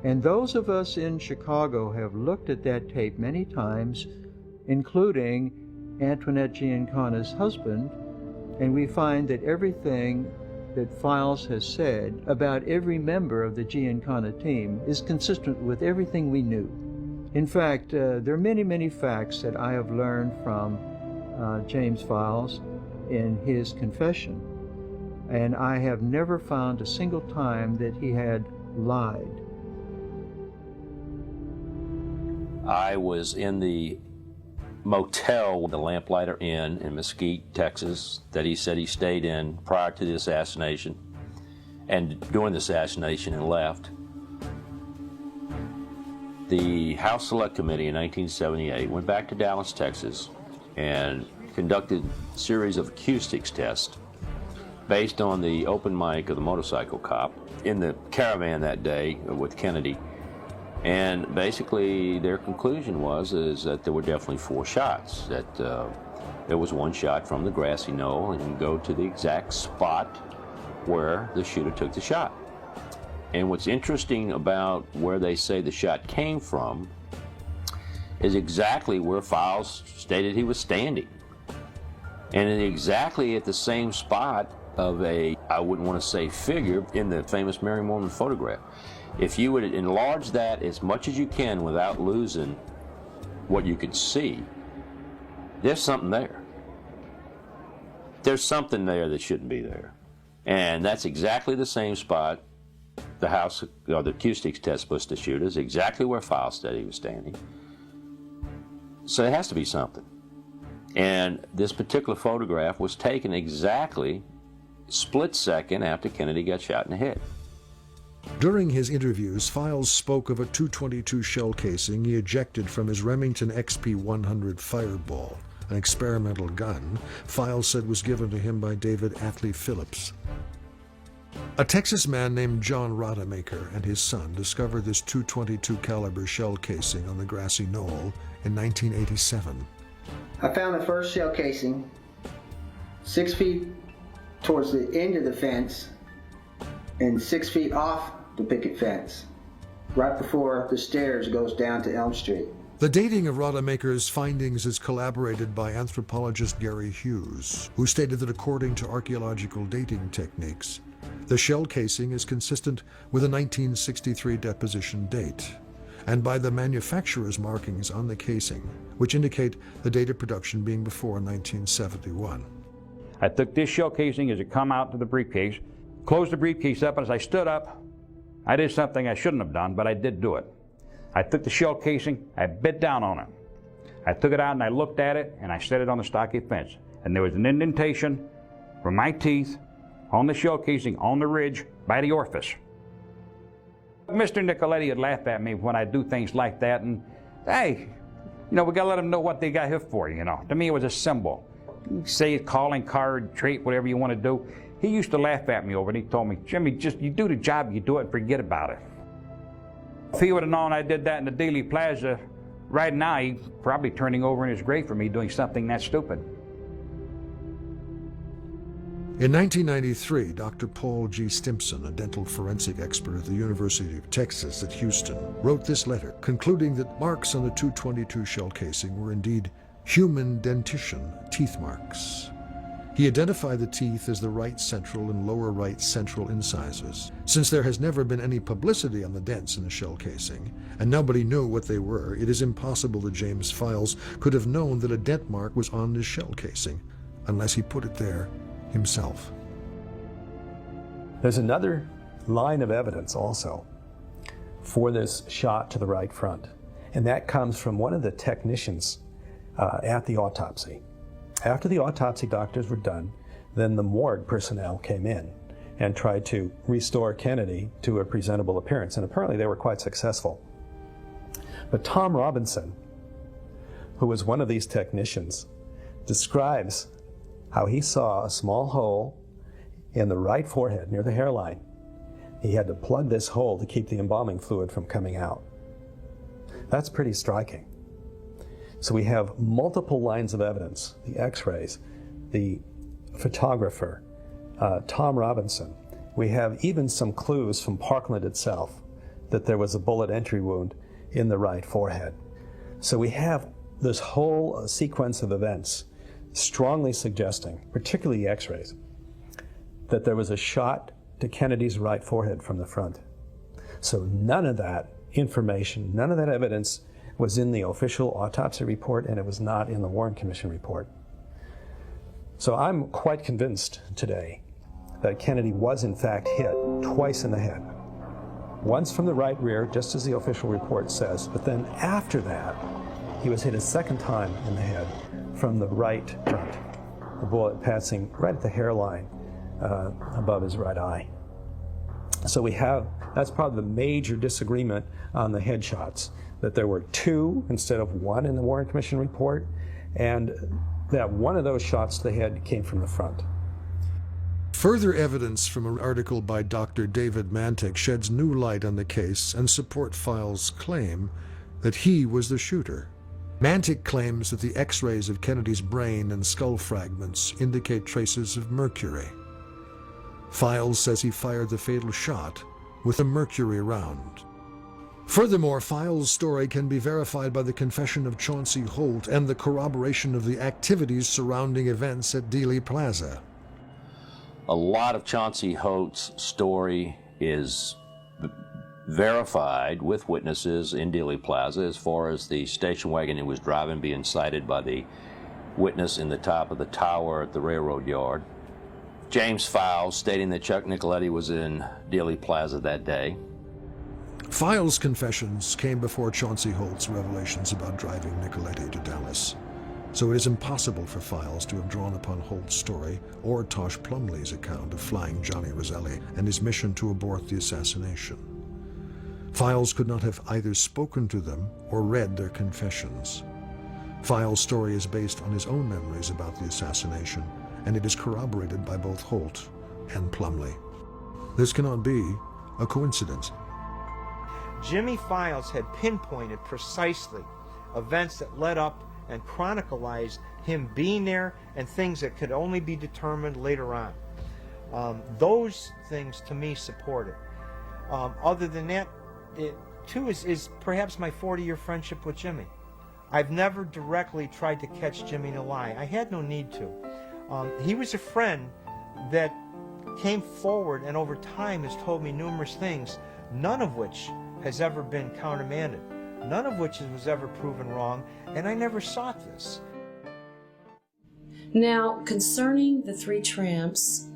And those of us in Chicago have looked at that tape many times, including Antoinette Giancana's husband, and we find that everything that Files has said about every member of the Giancana team is consistent with everything we knew. In fact, there are many, many facts that I have learned from James Files in his confession, and I have never found a single time that he had lied. I was in the motel, the Lamplighter Inn in Mesquite, Texas, that he said he stayed in prior to the assassination and during the assassination and left. The House Select Committee in 1978 went back to Dallas, Texas, and conducted a series of acoustics tests based on the open mic of the motorcycle cop in the caravan that day with Kennedy. And basically their conclusion was that there were definitely 4 shots, that there was one shot from the Grassy Knoll, and you can go to the exact spot where the shooter took the shot. And what's interesting about where they say the shot came from is exactly where Files stated he was standing. And exactly at the same spot of a, I wouldn't want to say figure, in the famous Mary Mormon photograph. If you would enlarge that as much as you can without losing what you could see, there's something there. There's something there that shouldn't be there. And that's exactly the same spot the house, or the acoustics test was to shoot us, exactly where Files said he was standing. So it has to be something. And this particular photograph was taken exactly split second after Kennedy got shot in the head. During his interviews, Files spoke of a .222 shell casing he ejected from his Remington XP-100 Fireball, an experimental gun Files said was given to him by David Atlee Phillips. A Texas man named John Rodemaker and his son discovered this .222 caliber shell casing on the Grassy Knoll in 1987. I found the first shell casing 6 feet towards the end of the fence and 6 feet off the picket fence, right before the stairs goes down to Elm Street. The dating of Rodemaker's findings is corroborated by anthropologist Gary Hughes, who stated that according to archaeological dating techniques, the shell casing is consistent with a 1963 deposition date. and by the manufacturer's markings on the casing, which indicate the date of production being before 1971. I took this shell casing as it come out to the briefcase, closed the briefcase up, and as I stood up, I did something I shouldn't have done, but I did do it. I took the shell casing, I bit down on it. I took it out and I looked at it, and I set it on the stockade fence. And there was an indentation from my teeth on the shell casing on the ridge by the orifice. Mr. Nicoletti would laugh at me when I do things like that, and hey, you know, we gotta let them know what they got here for, you know. To me, it was a symbol. Say a calling card, trait, whatever you want to do. He used to laugh at me over it. He told me, Jimmy, just you do the job, you do it, and forget about it. If he would have known I did that in the Dealey Plaza, right now he's probably turning over in his grave for me doing something that stupid. In 1993, Dr. Paul G. Stimpson, a dental forensic expert at the University of Texas at Houston, wrote this letter, concluding that marks on the 222 shell casing were indeed human dentition teeth marks. He identified the teeth as the right central and lower right central incisors. Since there has never been any publicity on the dents in the shell casing, and nobody knew what they were, it is impossible that James Files could have known that a dent mark was on the shell casing, unless he put it there himself. There's another line of evidence also for this shot to the right front, and that comes from one of the technicians at the autopsy. After the autopsy doctors were done, then the morgue personnel came in and tried to restore Kennedy to a presentable appearance, and apparently they were quite successful. But Tom Robinson, who was one of these technicians, describes how he saw a small hole in the right forehead near the hairline. He had to plug this hole to keep the embalming fluid from coming out. That's pretty striking. So we have multiple lines of evidence, the x-rays, the photographer, Tom Robinson. We have even some clues from Parkland itself that there was a bullet entry wound in the right forehead. So we have this whole sequence of events strongly suggesting, particularly the x-rays, that there was a shot to Kennedy's right forehead from the front. So none of that information, none of that evidence was in the official autopsy report, and it was not in the Warren Commission report. So I'm quite convinced today that Kennedy was in fact hit twice in the head. Once from the right rear, just as the official report says, but then after that, he was hit a second time in the head from the right front, the bullet passing right at the hairline above his right eye. So we have, that's probably the major disagreement on the headshots, that there were two instead of one in the Warren Commission report, and that one of those shots to the head came from the front. Further evidence from an article by Dr. David Mantic sheds new light on the case and support Files' claim that he was the shooter. Mantic claims that the x-rays of Kennedy's brain and skull fragments indicate traces of mercury. Files says he fired the fatal shot with a mercury round. Furthermore, Files' story can be verified by the confession of Chauncey Holt and the corroboration of the activities surrounding events at Dealey Plaza. A lot of Chauncey Holt's story is verified with witnesses in Dealey Plaza, as far as the station wagon he was driving being sighted by the witness in the top of the tower at the railroad yard. James Files stating that Chuck Nicoletti was in Dealey Plaza that day. Files' confessions came before Chauncey Holt's revelations about driving Nicoletti to Dallas, so it is impossible for Files to have drawn upon Holt's story or Tosh Plumlee's account of flying Johnny Roselli and his mission to abort the assassination. Files could not have either spoken to them or read their confessions. Files' story is based on his own memories about the assassination, and it is corroborated by both Holt and Plumlee. This cannot be a coincidence. Jimmy Files had pinpointed precisely events that led up and chronicalized him being there and things that could only be determined later on. Those things, to me, support it. Other than that, it too is perhaps my 40-year friendship with Jimmy. I've never directly tried to catch Jimmy in a lie. I had no need to. He was a friend that came forward and over time has told me numerous things, none of which has ever been countermanded, none of which was ever proven wrong, and I never sought this. Now, concerning the three tramps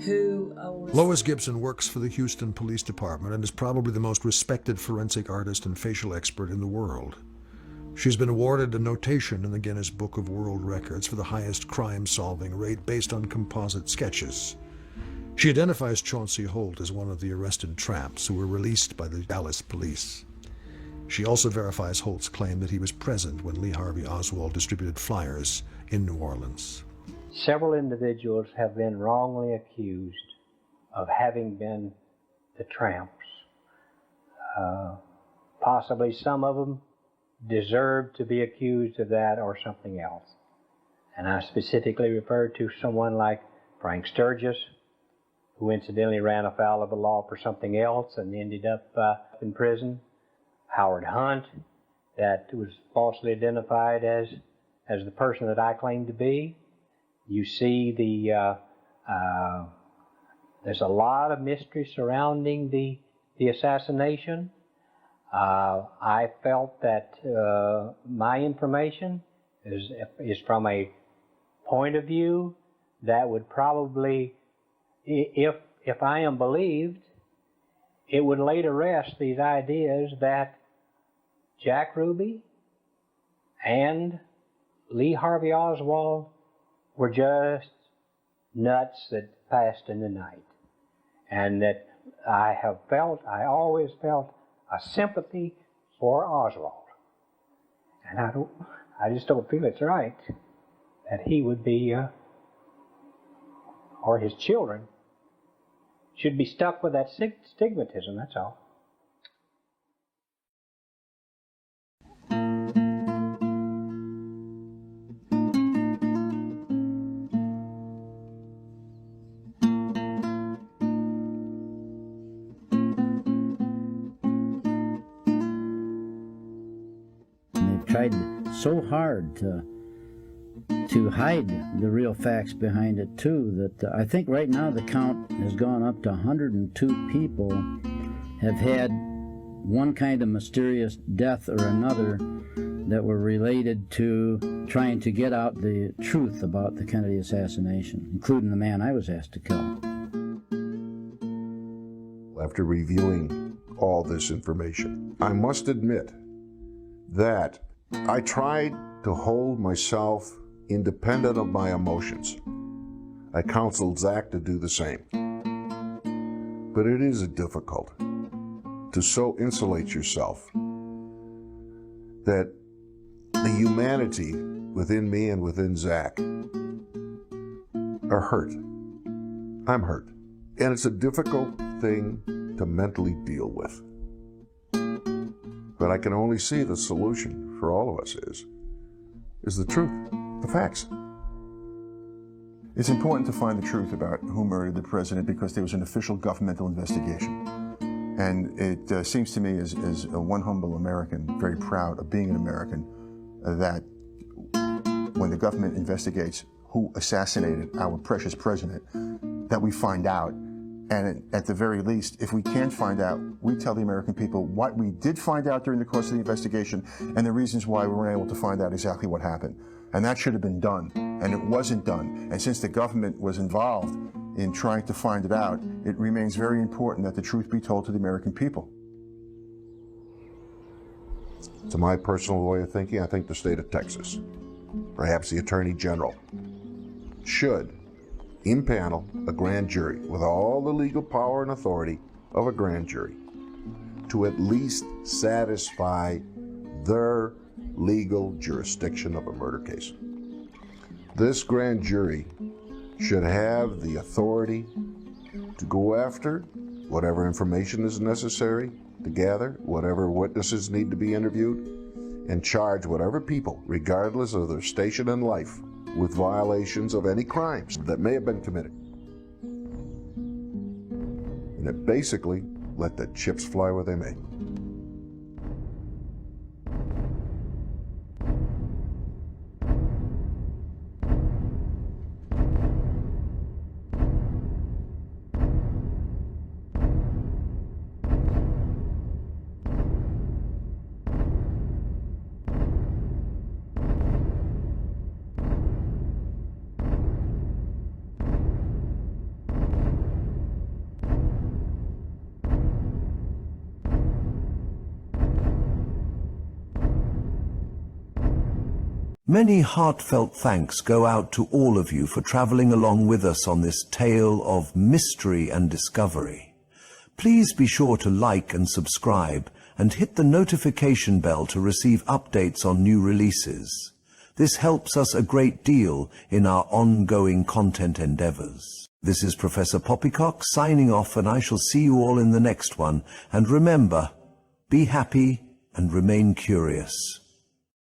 who... Lois Gibson works for the Houston Police Department and is probably the most respected forensic artist and facial expert in the world. She's been awarded a notation in the Guinness Book of World Records for the highest crime-solving rate based on composite sketches. She identifies Chauncey Holt as one of the arrested tramps who were released by the Dallas police. She also verifies Holt's claim that he was present when Lee Harvey Oswald distributed flyers in New Orleans. Several individuals have been wrongly accused of having been the tramps. Possibly some of them deserve to be accused of that or something else. And I specifically refer to someone like Frank Sturgis, who incidentally ran afoul of the law for something else and ended up in prison. Howard Hunt, that was falsely identified as the person that I claim to be. You see there's a lot of mystery surrounding the assassination. I felt that my information is from a point of view that would probably, if I am believed, it would lay to rest these ideas that Jack Ruby and Lee Harvey Oswald were just nuts that passed in the night. And that I always felt a sympathy for Oswald. And I just don't feel it's right that he would be, or his children, should be stuck with that stigmatism, that's all. Tried so hard to hide the real facts behind it too, that I think right now the count has gone up to 102 people have had one kind of mysterious death or another that were related to trying to get out the truth about the Kennedy assassination, including the man I was asked to kill. After reviewing all this information, I must admit that I tried to hold myself independent of my emotions. I counseled Zach to do the same. But it is difficult to so insulate yourself that the humanity within me and within Zach are hurt. I'm hurt. And it's a difficult thing to mentally deal with. But I can only see the solution for all of us is the truth, the facts. It's important to find the truth about who murdered the president because there was an official governmental investigation. And it seems to me as one humble American, very proud of being an American, that when the government investigates who assassinated our precious president, that we find out. And at the very least, if we can't find out, we tell the American people what we did find out during the course of the investigation and the reasons why we weren't able to find out exactly what happened. And that should have been done, and it wasn't done. And since the government was involved in trying to find it out, it remains very important that the truth be told to the American people. To my personal way of thinking, I think the state of Texas, perhaps the Attorney General, should impanel a grand jury with all the legal power and authority of a grand jury to at least satisfy their legal jurisdiction of a murder case. This grand jury should have the authority to go after whatever information is necessary to gather, whatever witnesses need to be interviewed, and charge whatever people, regardless of their station in life, with violations of any crimes that may have been committed. And it basically let the chips fly where they may. Many heartfelt thanks go out to all of you for traveling along with us on this tale of mystery and discovery. Please be sure to like and subscribe and hit the notification bell to receive updates on new releases. This helps us a great deal in our ongoing content endeavors. This is Professor Poppycock signing off, and I shall see you all in the next one. And remember, be happy and remain curious.